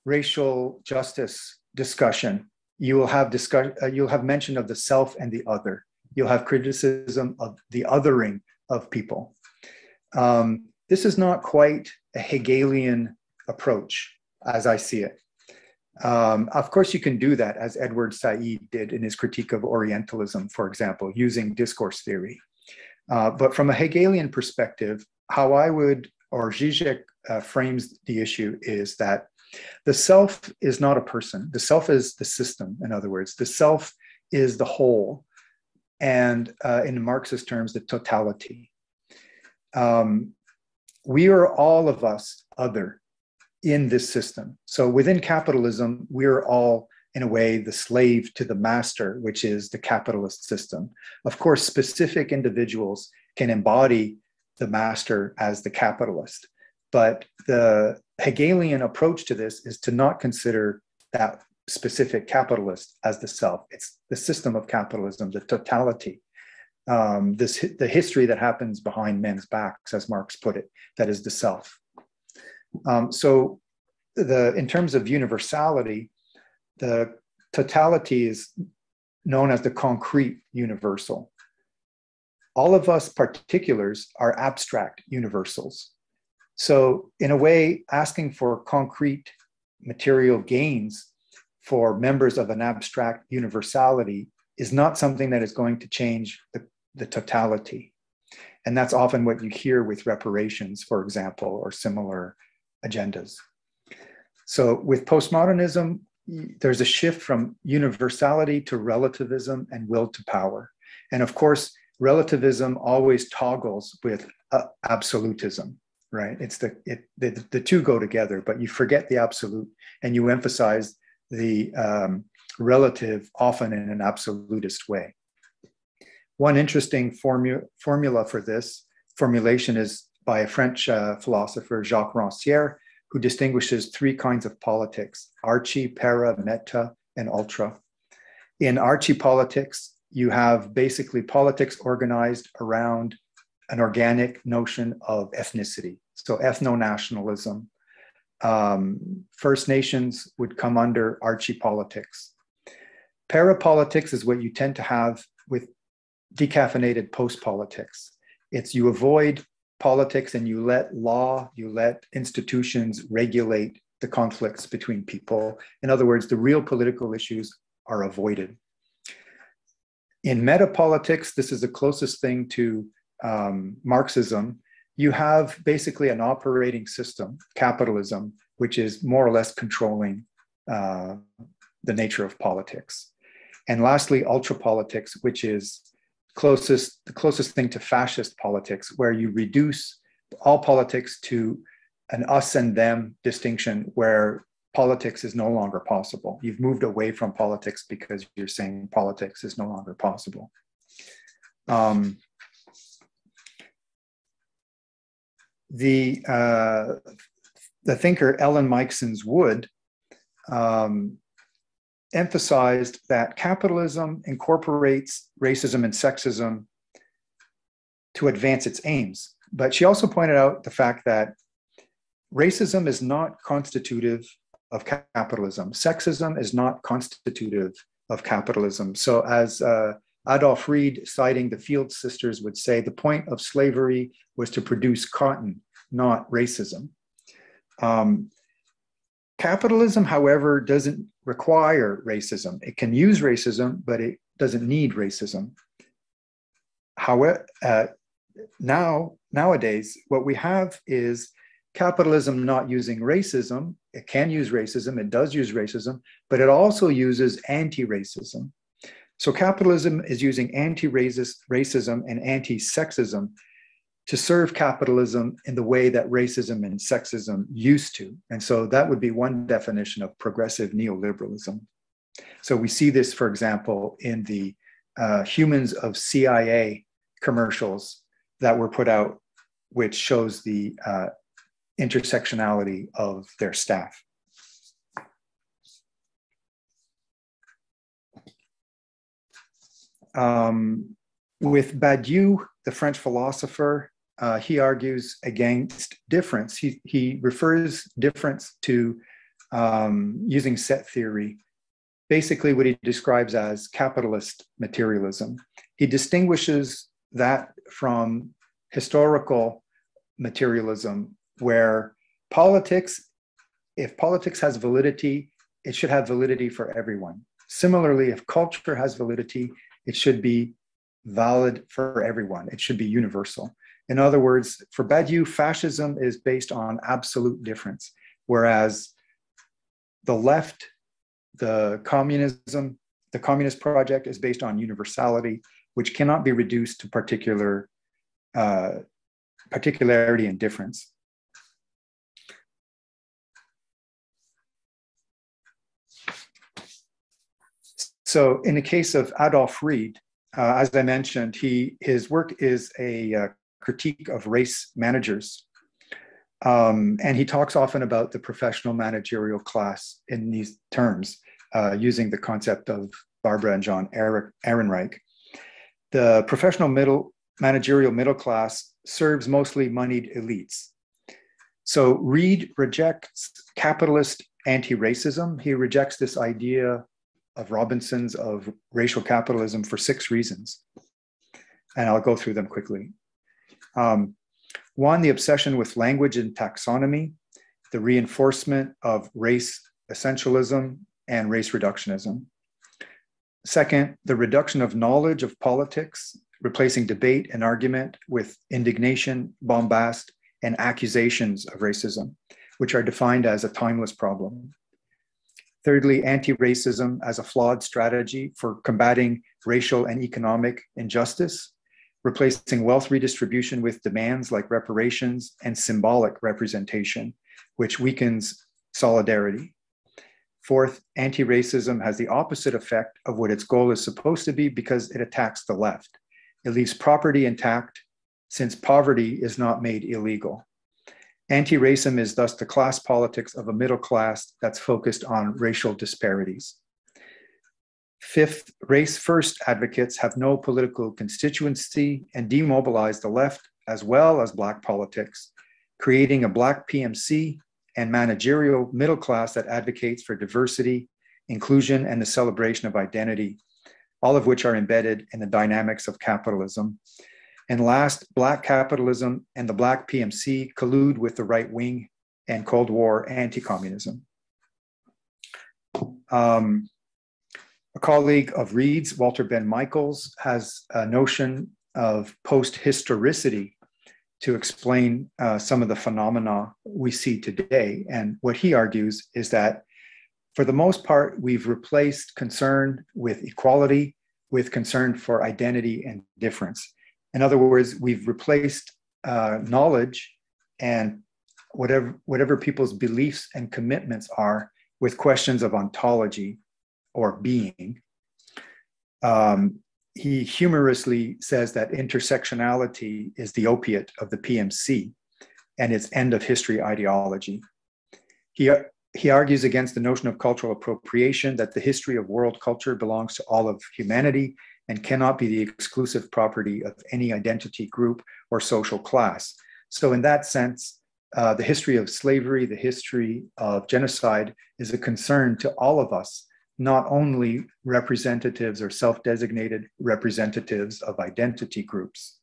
racial justice discussion, you'll have mention of the self and the other. You'll have criticism of the othering of people. This is not quite a Hegelian approach, as I see it. Of course, you can do that, as Edward Said did in his critique of Orientalism, for example, using discourse theory. But from a Hegelian perspective, how I would, or Zizek frames the issue, is that the self is not a person. The self is the system, in other words. The self is the whole, and in Marxist terms, the totality. We are all of us other in this system. So within capitalism, we're all, in a way, the slave to the master, which is the capitalist system. Of course, specific individuals can embody the master as the capitalist. But the Hegelian approach to this is to not consider that specific capitalist as the self. It's the system of capitalism, the totality. The history that happens behind men's backs, as Marx put it, that is the self. So in terms of universality, the totality is known as the concrete universal. All of us particulars are abstract universals. So in a way, asking for concrete material gains for members of an abstract universality is not something that is going to change the totality. And that's often what you hear with reparations, for example, or similar agendas. So with postmodernism, there's a shift from universality to relativism and will to power. And of course, relativism always toggles with absolutism, right? The two go together, but you forget the absolute and you emphasize the relative, often in an absolutist way. One interesting formula for this formulation is by a French philosopher, Jacques Rancière, who distinguishes three kinds of politics: archi, para, meta, and ultra. In archi politics, you have basically politics organized around an organic notion of ethnicity. So ethno-nationalism. First Nations would come under archi politics. Parapolitics is what you tend to have with decaffeinated post-politics. It's you avoid politics and you let law, you let institutions regulate the conflicts between people. In other words, the real political issues are avoided. In metapolitics, this is the closest thing to Marxism. You have basically an operating system, capitalism, which is more or less controlling the nature of politics. And lastly, ultrapolitics, which is the closest thing to fascist politics, where you reduce all politics to an us and them distinction, where politics is no longer possible. You've moved away from politics because you're saying politics is no longer possible. The thinker Ellen Meiksins-Wood emphasized that capitalism incorporates racism and sexism to advance its aims. But she also pointed out the fact that racism is not constitutive of capitalism. Sexism is not constitutive of capitalism. So as Adolf Reed, citing the Field Sisters, would say, the point of slavery was to produce cotton, not racism. Capitalism, however, doesn't require racism. It can use racism, but it doesn't need racism. However, nowadays, what we have is capitalism not using racism. It can use racism, it does use racism, but it also uses anti-racism. So capitalism is using anti-racism and anti-sexism to serve capitalism in the way that racism and sexism used to. And so that would be one definition of progressive neoliberalism. So we see this, for example, in the Humans of CIA commercials that were put out, which shows the intersectionality of their staff. With Badiou, the French philosopher, he argues against difference. He refers difference to using set theory, basically what he describes as capitalist materialism. He distinguishes that from historical materialism, where politics, if politics has validity, it should have validity for everyone. Similarly, if culture has validity, it should be valid for everyone. It should be universal. In other words, for Badiou, fascism is based on absolute difference, whereas the left, the communist project is based on universality, which cannot be reduced to particularity and difference. So in the case of Adolf Reed, as I mentioned, his work is a critique of race managers. And he talks often about the professional managerial class in these terms, using the concept of Barbara and John Ehrenreich. The professional managerial middle class serves mostly moneyed elites. So Reed rejects capitalist anti-racism. He rejects this idea of Robinson's of racial capitalism for 6 reasons. And I'll go through them quickly. One, the obsession with language and taxonomy, the reinforcement of race essentialism and race reductionism. Second, the reduction of knowledge of politics, replacing debate and argument with indignation, bombast, and accusations of racism, which are defined as a timeless problem. Thirdly, anti-racism as a flawed strategy for combating racial and economic injustice, replacing wealth redistribution with demands like reparations and symbolic representation, which weakens solidarity. Fourth, anti-racism has the opposite effect of what its goal is supposed to be because it attacks the left. It leaves property intact since poverty is not made illegal. Anti-racism is thus the class politics of a middle class that's focused on racial disparities. Fifth, race-first advocates have no political constituency and demobilize the left as well as Black politics, creating a Black PMC and managerial middle class that advocates for diversity, inclusion, and the celebration of identity, all of which are embedded in the dynamics of capitalism. And last, Black capitalism and the Black PMC collude with the right wing and Cold War anti-communism. A colleague of Reed's, Walter Ben Michaels, has a notion of post-historicity to explain some of the phenomena we see today. And what he argues is that for the most part, we've replaced concern with equality with concern for identity and difference. In other words, we've replaced knowledge and whatever people's beliefs and commitments are with questions of ontology or being. He humorously says that intersectionality is the opiate of the PMC and its end of history ideology. He argues against the notion of cultural appropriation, that the history of world culture belongs to all of humanity and cannot be the exclusive property of any identity group or social class. So in that sense, the history of slavery, the history of genocide is a concern to all of us, not only representatives or self-designated representatives of identity groups.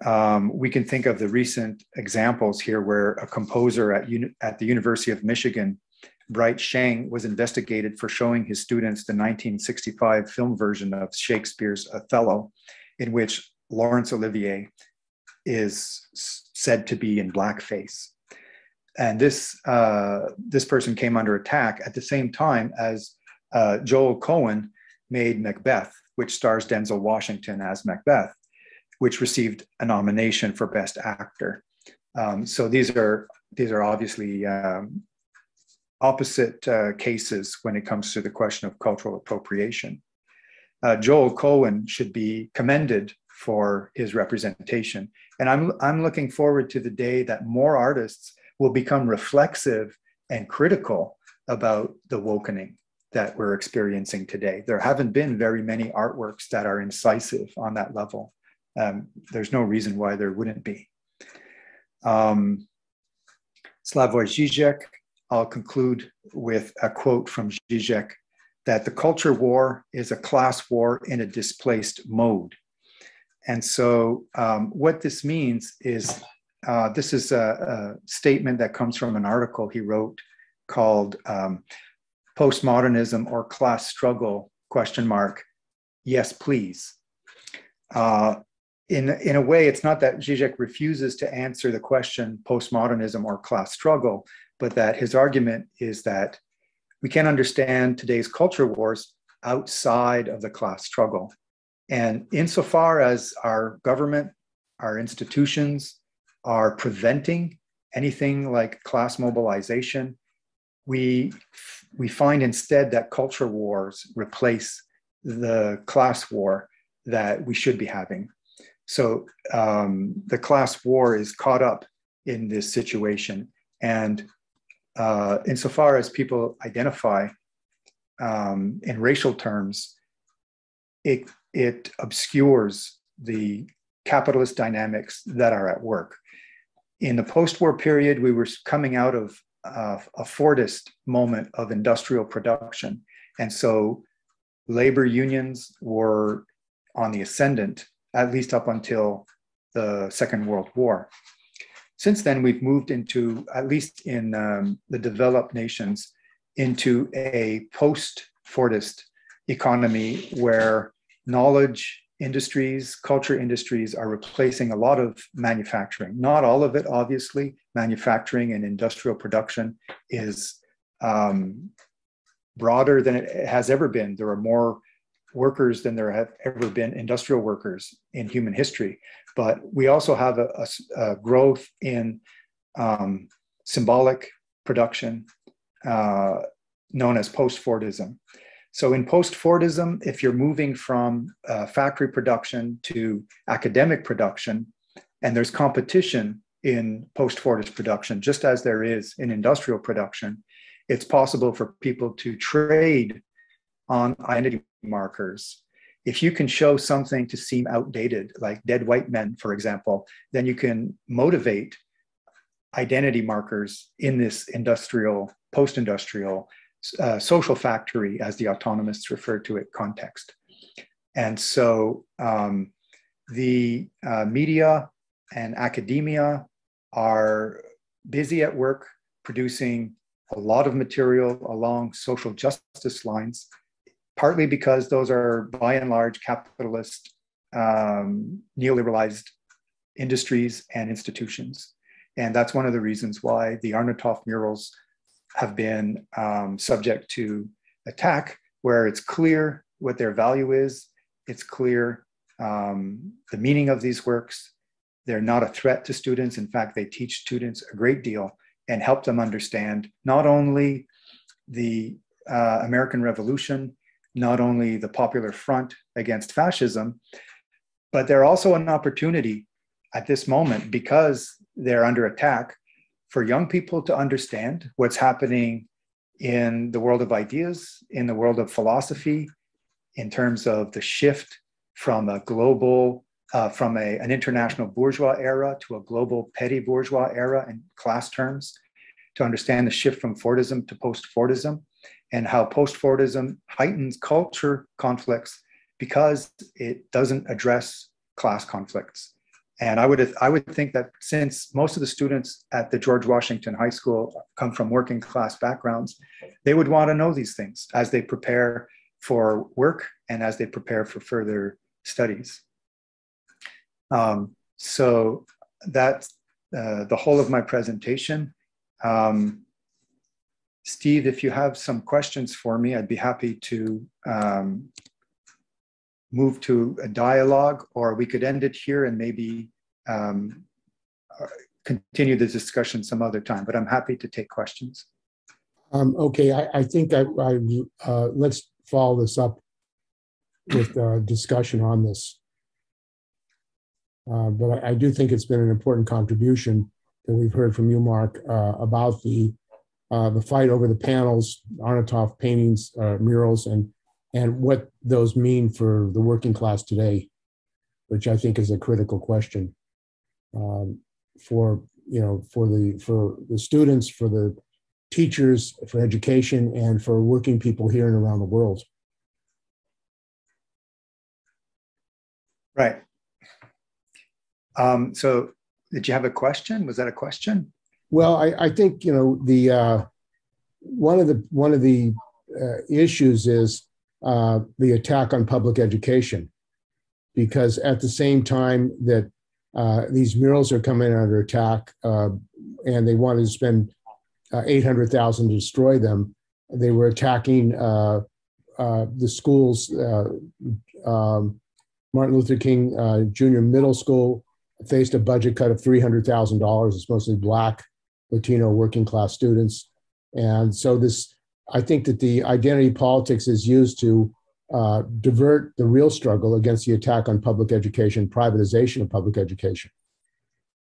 We can think of the recent examples here where a composer at the University of Michigan, Bright Sheng, was investigated for showing his students the 1965 film version of Shakespeare's Othello, in which Laurence Olivier is said to be in blackface. And this person came under attack at the same time as Joel Cohen made Macbeth, which stars Denzel Washington as Macbeth, which received a nomination for Best Actor. So these are obviously opposite cases when it comes to the question of cultural appropriation. Joel Cohen should be commended for his representation, and I'm looking forward to the day that more artists will become reflexive and critical about the wokening that we're experiencing today. There haven't been very many artworks that are incisive on that level. There's no reason why there wouldn't be. Slavoj Žižek, I'll conclude with a quote from Žižek that the culture war is a class war in a displaced mode. And so what this means is, this is a statement that comes from an article he wrote called Postmodernism or Class Struggle, ? Yes, please. In a way, it's not that Žižek refuses to answer the question postmodernism or class struggle, but that his argument is that we can't understand today's culture wars outside of the class struggle. And insofar as our government, our institutions are preventing anything like class mobilization, we find instead that culture wars replace the class war that we should be having. So the class war is caught up in this situation. And insofar as people identify in racial terms, it obscures the capitalist dynamics that are at work. In the post-war period, we were coming out of a Fordist moment of industrial production. And so labor unions were on the ascendant, at least up until the Second World War. Since then, we've moved into, at least in the developed nations, into a post-Fordist economy where knowledge industries, culture industries are replacing a lot of manufacturing. Not all of it, obviously. Manufacturing and industrial production is broader than it has ever been. There are more workers than there have ever been industrial workers in human history. But we also have a growth in symbolic production known as post-Fordism. So in post-Fordism, if you're moving from factory production to academic production, and there's competition in post-Fordist production, just as there is in industrial production, it's possible for people to trade on identity markers. If you can show something to seem outdated, like dead white men, for example, then you can motivate identity markers in this industrial, post-industrial, social factory, as the autonomists refer to it, context. And so the media and academia are busy at work producing a lot of material along social justice lines, partly because those are by and large capitalist, neoliberalized industries and institutions. And that's one of the reasons why the Arnautoff murals have been subject to attack, where it's clear what their value is, it's clear the meaning of these works. They're not a threat to students. In fact, they teach students a great deal and help them understand not only the American Revolution, not only the Popular Front against fascism, but they're also an opportunity at this moment, because they're under attack, for young people to understand what's happening in the world of ideas, in the world of philosophy, in terms of the shift from a global, from an international bourgeois era to a global petty bourgeois era in class terms, to understand the shift from Fordism to post-Fordism, and how post-Fordism heightens culture conflicts because it doesn't address class conflicts. And I would think that since most of the students at the George Washington High School come from working class backgrounds, they would want to know these things as they prepare for work and as they prepare for further studies. So that's the whole of my presentation. Steve, if you have some questions for me, I'd be happy to move to a dialogue, or we could end it here and maybe continue the discussion some other time, but I'm happy to take questions. Okay, I think let's follow this up with discussion on this. But I do think it's been an important contribution that we've heard from you, Marc, about the fight over the panels, Arnautoff paintings, murals, and what those mean for the working class today, which I think is a critical question for the students, for the teachers, for education, and for working people here and around the world. Right. So did you have a question? Was that a question? Well, I think, the one of the issues is the attack on public education, because at the same time that these murals are coming under attack and they wanted to spend $800,000 to destroy them, they were attacking the schools. Martin Luther King Junior Middle School faced a budget cut of $300,000. It's mostly Black, Latino, working class students. And so I think that the identity politics is used to divert the real struggle against the attack on public education, privatization of public education,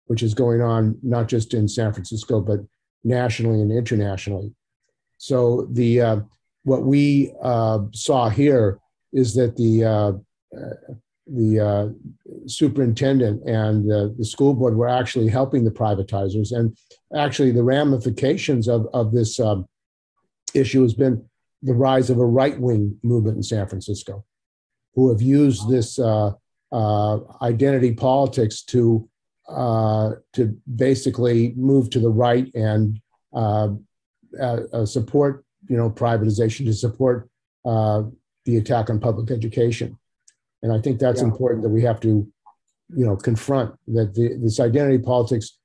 which is going on not just in San Francisco, but nationally and internationally. So what we saw here is that the superintendent and the school board were actually helping the privatizers. And actually the ramifications of this issue has been the rise of a right-wing movement in San Francisco, who have used this identity politics to basically move to the right and support, privatization, to support the attack on public education. And I think that's important, that we have to, confront that this identity politics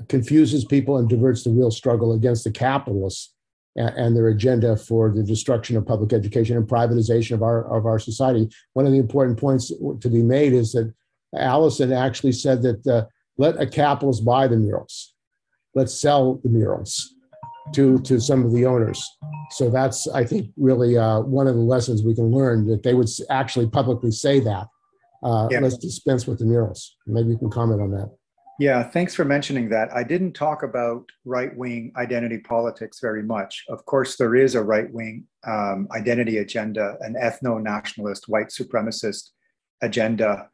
confuses people and diverts the real struggle against the capitalists and their agenda for the destruction of public education and privatization of our society. One of the important points to be made is that Allison actually said that let a capitalist buy the murals. Let's sell the murals to some of the owners. So that's, I think, really one of the lessons we can learn, that they would actually publicly say that. Let's dispense with the murals. Maybe you can comment on that. Yeah, thanks for mentioning that. I didn't talk about right-wing identity politics very much. Of course, there is a right-wing identity agenda, an ethno-nationalist, white supremacist agenda.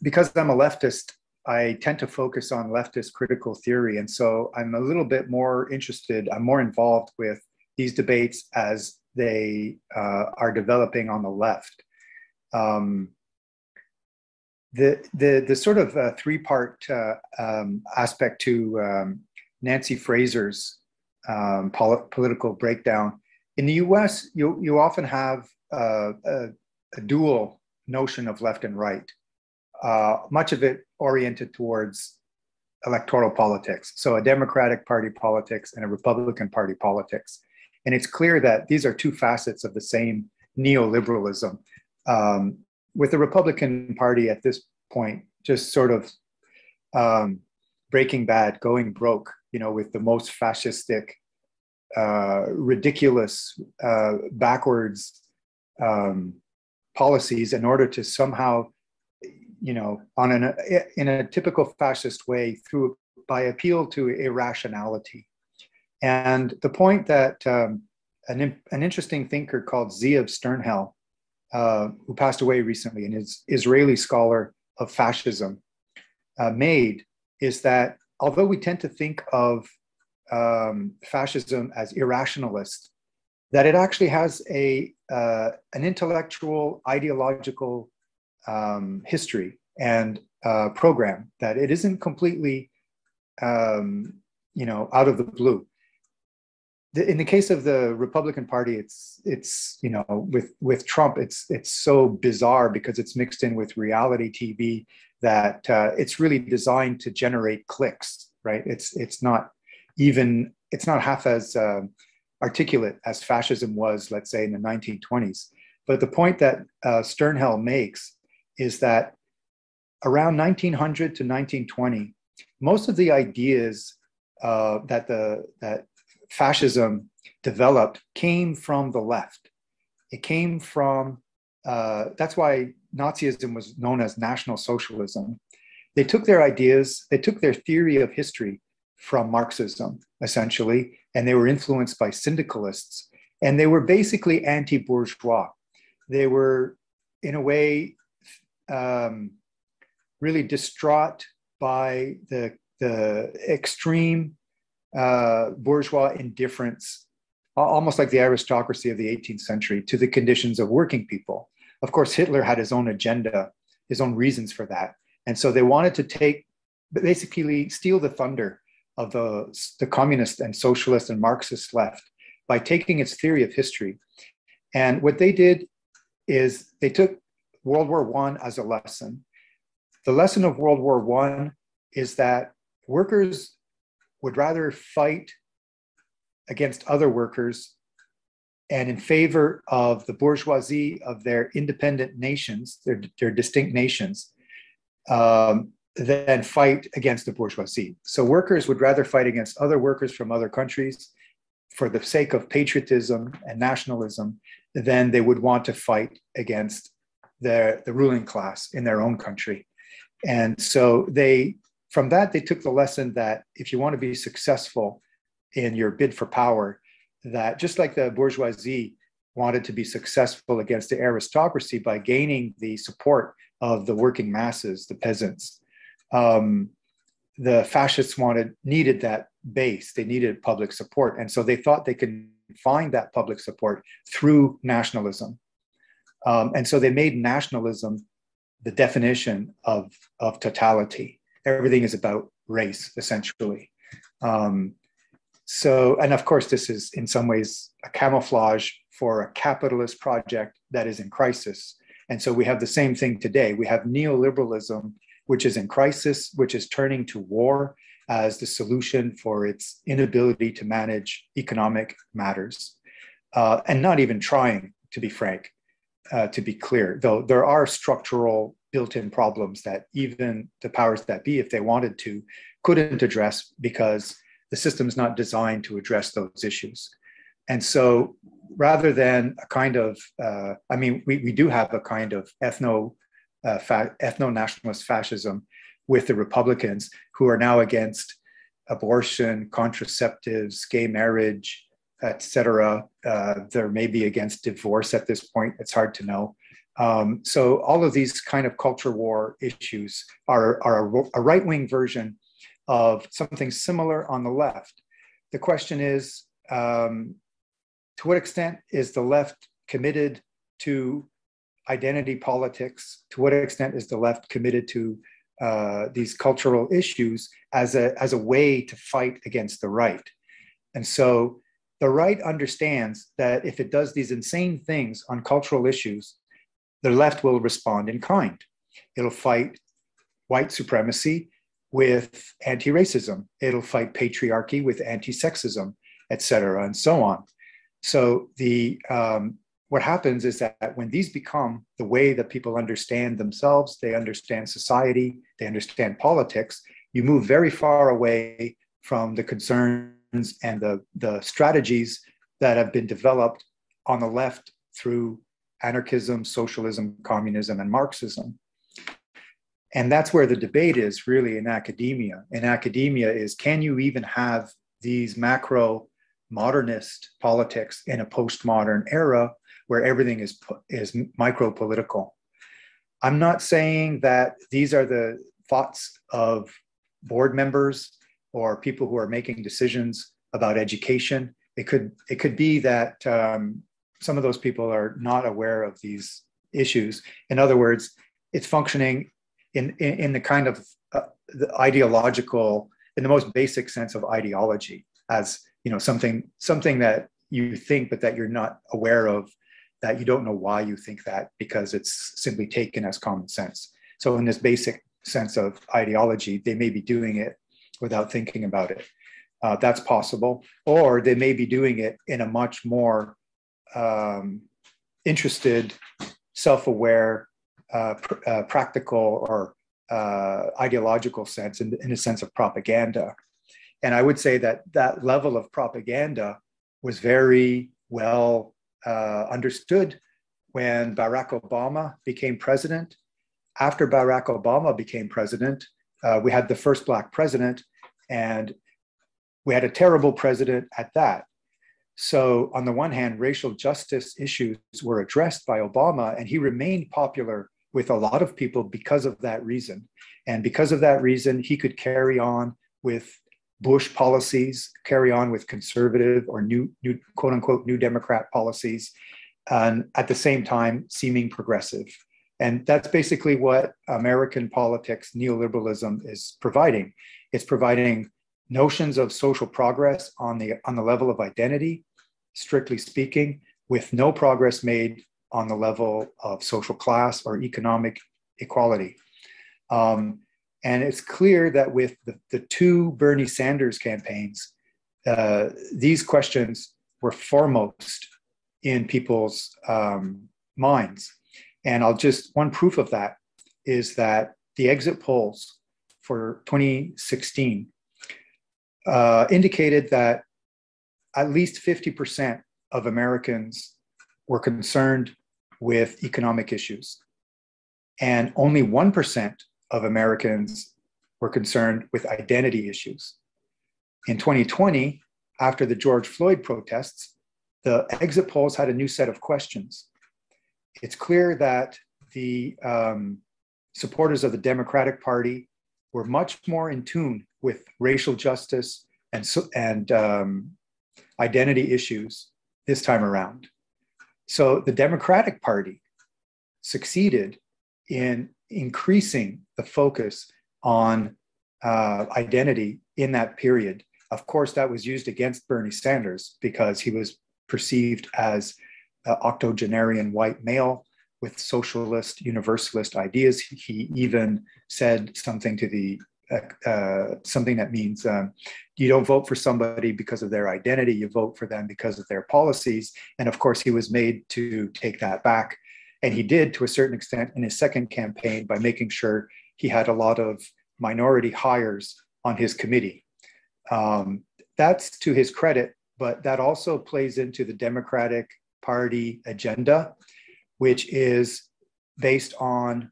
Because I'm a leftist, I tend to focus on leftist critical theory. And so I'm a little bit more interested, I'm more involved with these debates as they are developing on the left. The sort of three-part aspect to Nancy Fraser's political breakdown. In the US, you often have a dual notion of left and right, much of it oriented towards electoral politics. So a Democratic Party politics and a Republican Party politics. And it's clear that these are two facets of the same neoliberalism. With the Republican Party at this point, just sort of breaking bad, going broke, with the most fascistic, ridiculous, backwards policies in order to somehow, in a typical fascist way, by appeal to irrationality. And the point that an interesting thinker called Zeev Sternhell, who passed away recently, and is Israeli scholar of fascism, made, is that although we tend to think of fascism as irrationalist, that it actually has an intellectual, ideological history and program, that it isn't completely, out of the blue. In the case of the Republican Party, it's with Trump, it's so bizarre because it's mixed in with reality TV that it's really designed to generate clicks, right? It's not half as articulate as fascism was, let's say, in the 1920s. But the point that Sternhell makes is that around 1900 to 1920, most of the ideas that fascism developed came from the left. It came from, that's why Nazism was known as National Socialism. They took their ideas, they took their theory of history from Marxism, essentially, and they were influenced by syndicalists, and they were basically anti-bourgeois. They were, in a way, really distraught by the extreme bourgeois indifference, almost like the aristocracy of the 18th century, to the conditions of working people. Of course, Hitler had his own agenda, his own reasons for that. And so they wanted to basically steal the thunder of the communist and socialist and Marxist left by taking its theory of history. And what they did is they took World War I as a lesson. The lesson of World War I is that workers would rather fight against other workers and in favor of the bourgeoisie of their independent nations, their distinct nations, than fight against the bourgeoisie. So workers would rather fight against other workers from other countries for the sake of patriotism and nationalism than they would want to fight against the ruling class in their own country. And so from that, they took the lesson that if you want to be successful in your bid for power, that just like the bourgeoisie wanted to be successful against the aristocracy by gaining the support of the working masses, the peasants, the fascists needed that base. They needed public support. And so they thought they could find that public support through nationalism. And so they made nationalism the definition of totality. Everything is about race, essentially. And of course, this is in some ways a camouflage for a capitalist project that is in crisis. And so we have the same thing today. We have neoliberalism, which is in crisis, which is turning to war as the solution for its inability to manage economic matters, and not even trying, to be frank, to be clear, though there are structural built-in problems that even the powers that be, if they wanted to, couldn't address because the system is not designed to address those issues. And so rather than a kind of, we do have a kind of ethno-nationalist fascism with the Republicans who are now against abortion, contraceptives, gay marriage, etc. They're maybe against divorce at this point. It's hard to know. So all of these kind of culture war issues are a right-wing version of something similar on the left. The question is, to what extent is the left committed to identity politics? To what extent is the left committed to these cultural issues as a way to fight against the right? And so the right understands that if it does these insane things on cultural issues, the left will respond in kind. It'll fight white supremacy with anti-racism. It'll fight patriarchy with anti-sexism, et cetera, and so on. So what happens is that when these become the way that people understand themselves, they understand society, they understand politics, you move very far away from the concerns and the strategies that have been developed on the left through anarchism, socialism, communism, and Marxism. And that's where the debate is really in academia. In academia is, can you even have these macro modernist politics in a postmodern era where everything is micro-political? I'm not saying that these are the thoughts of board members or people who are making decisions about education. It could be that some of those people are not aware of these issues. In other words, it's functioning in the kind of the ideological, in the most basic sense of ideology, as something that you think but that you're not aware of, that you don't know why you think that, because it's simply taken as common sense. So in this basic sense of ideology, they may be doing it without thinking about it. That's possible. Or they may be doing it in a much more interested, self-aware, practical or ideological sense, in a sense of propaganda. And I would say that that level of propaganda was very well understood when Barack Obama became president. After Barack Obama became president, we had the first Black president, and we had a terrible president at that. So on the one hand, racial justice issues were addressed by Obama, and he remained popular with a lot of people because of that reason. And because of that reason, he could carry on with Bush policies, carry on with conservative or new quote unquote, new Democrat policies, and at the same time, seeming progressive. And that's basically what American politics, neoliberalism, is providing. It's providing notions of social progress on the level of identity, strictly speaking, with no progress made on the level of social class or economic equality. And it's clear that with the two Bernie Sanders campaigns, these questions were foremost in people's minds. And one proof of that is that the exit polls for 2016 indicated that at least 50% of Americans were concerned with economic issues, and only 1% of Americans were concerned with identity issues. In 2020, after the George Floyd protests, the exit polls had a new set of questions. It's clear that the supporters of the Democratic Party were much more in tune with racial justice and identity issues this time around. So the Democratic Party succeeded in increasing the focus on identity in that period. Of course, that was used against Bernie Sanders because he was perceived as an octogenarian white male with socialist, universalist ideas. He even said something to the something that means you don't vote for somebody because of their identity, you vote for them because of their policies. And of course, he was made to take that back. And he did to a certain extent in his second campaign by making sure he had a lot of minority hires on his committee. That's to his credit, but that also plays into the Democratic Party agenda, which is based on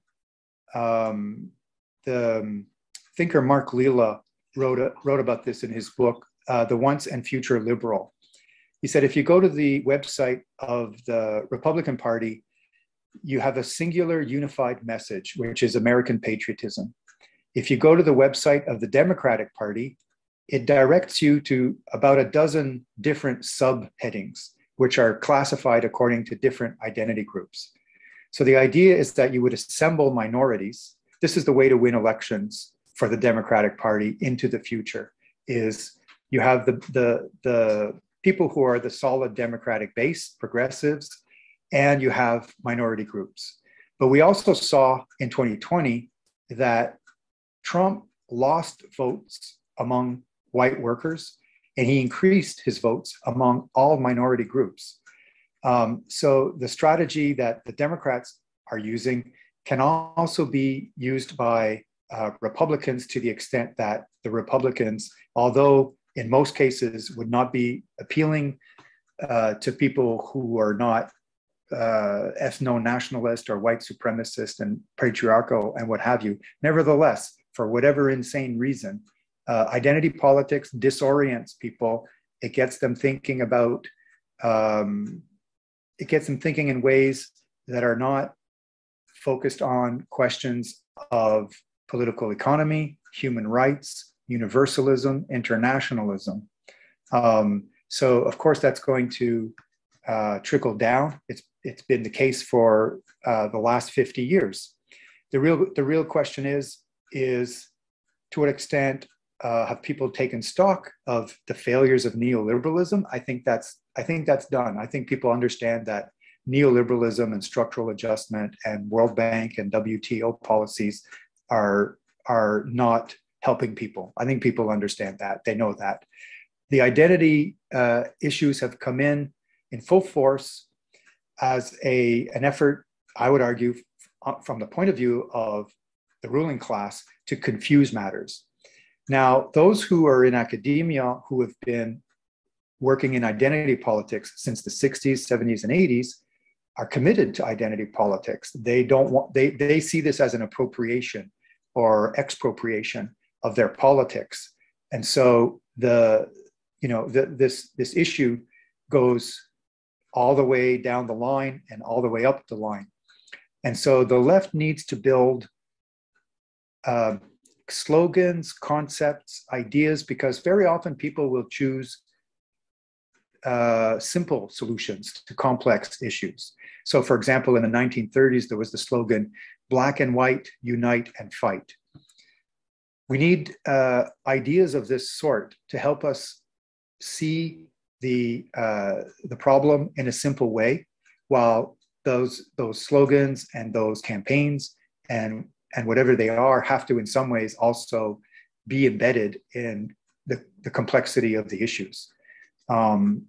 the thinker Mark Lila wrote about this in his book, The Once and Future Liberal. He said, if you go to the website of the Republican Party, you have a singular unified message, which is American patriotism. If you go to the website of the Democratic Party, it directs you to about a dozen different subheadings, which are classified according to different identity groups. So the idea is that you would assemble minorities. This is the way to win elections for the Democratic Party into the future, is you have the people who are the solid Democratic base, progressives, and you have minority groups. But we also saw in 2020 that Trump lost votes among white workers, and he increased his votes among all minority groups. So the strategy that the Democrats are using can also be used by Republicans, to the extent that the Republicans, although in most cases would not be appealing to people who are not ethno-nationalist or white supremacist and patriarchal and what have you, nevertheless, for whatever insane reason, identity politics disorients people. It gets them thinking about, it gets them thinking in ways that are not focused on questions of political economy, human rights, universalism, internationalism. So of course that's going to trickle down. It's been the case for the last 50 years. the real question is to what extent have people taken stock of the failures of neoliberalism? I think that's done. I think people understand that neoliberalism and structural adjustment and World Bank and WTO policies are not helping people. I think people understand that. They know that. The identity issues have come in full force as an effort, I would argue, from the point of view of the ruling class, to confuse matters. Now, those who are in academia who have been working in identity politics since the 60s, 70s, and 80s are committed to identity politics. They see this as an appropriation or expropriation of their politics. And so this issue goes all the way down the line and all the way up the line. And so the left needs to build slogans, concepts, ideas, because very often people will choose simple solutions to complex issues. So for example, in the 1930s, there was the slogan, "Black and white, unite and fight." We need ideas of this sort to help us see the problem in a simple way, while those slogans and those campaigns and whatever they are have to in some ways also be embedded in the complexity of the issues. All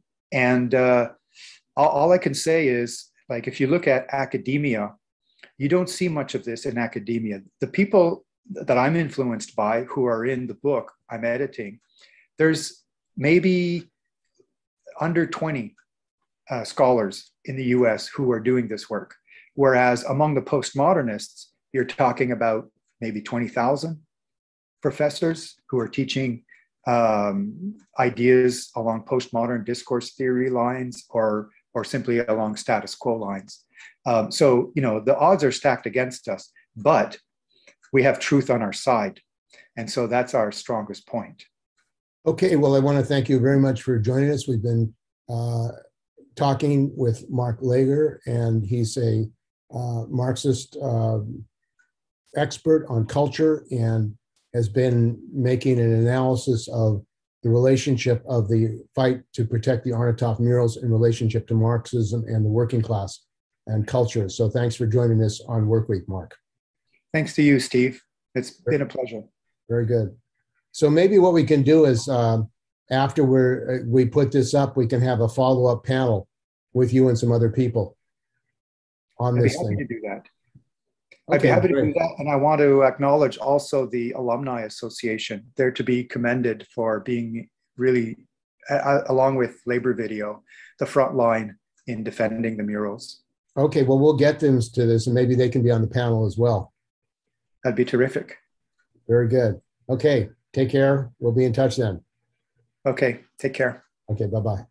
I can say is, like, if you look at academia, you don't see much of this in academia. The people that I'm influenced by who are in the book I'm editing, there's maybe under 20 scholars in the US who are doing this work. Whereas among the postmodernists, you're talking about maybe 20,000 professors who are teaching ideas along postmodern discourse theory lines or simply along status quo lines. So, the odds are stacked against us, but we have truth on our side. And so that's our strongest point. Okay, well, I want to thank you very much for joining us. We've been talking with Marc Léger, and he's a Marxist expert on culture and has been making an analysis of the relationship of the fight to protect the Arnautoff murals in relationship to Marxism and the working class and culture. So thanks for joining us on Workweek, Marc. Thanks to you, Steve. It's been a pleasure. Very good. So maybe what we can do is after we put this up, we can have a follow-up panel with you and some other people on this thing. I'd be happy to do that. I'd be happy to do that. And I want to acknowledge also the Alumni Association. They're to be commended for being really, along with Labor Video, the front line in defending the murals. Okay, well, we'll get them to this, and maybe they can be on the panel as well. That'd be terrific. Very good. Okay, take care. We'll be in touch then. Okay, take care. Okay, bye-bye.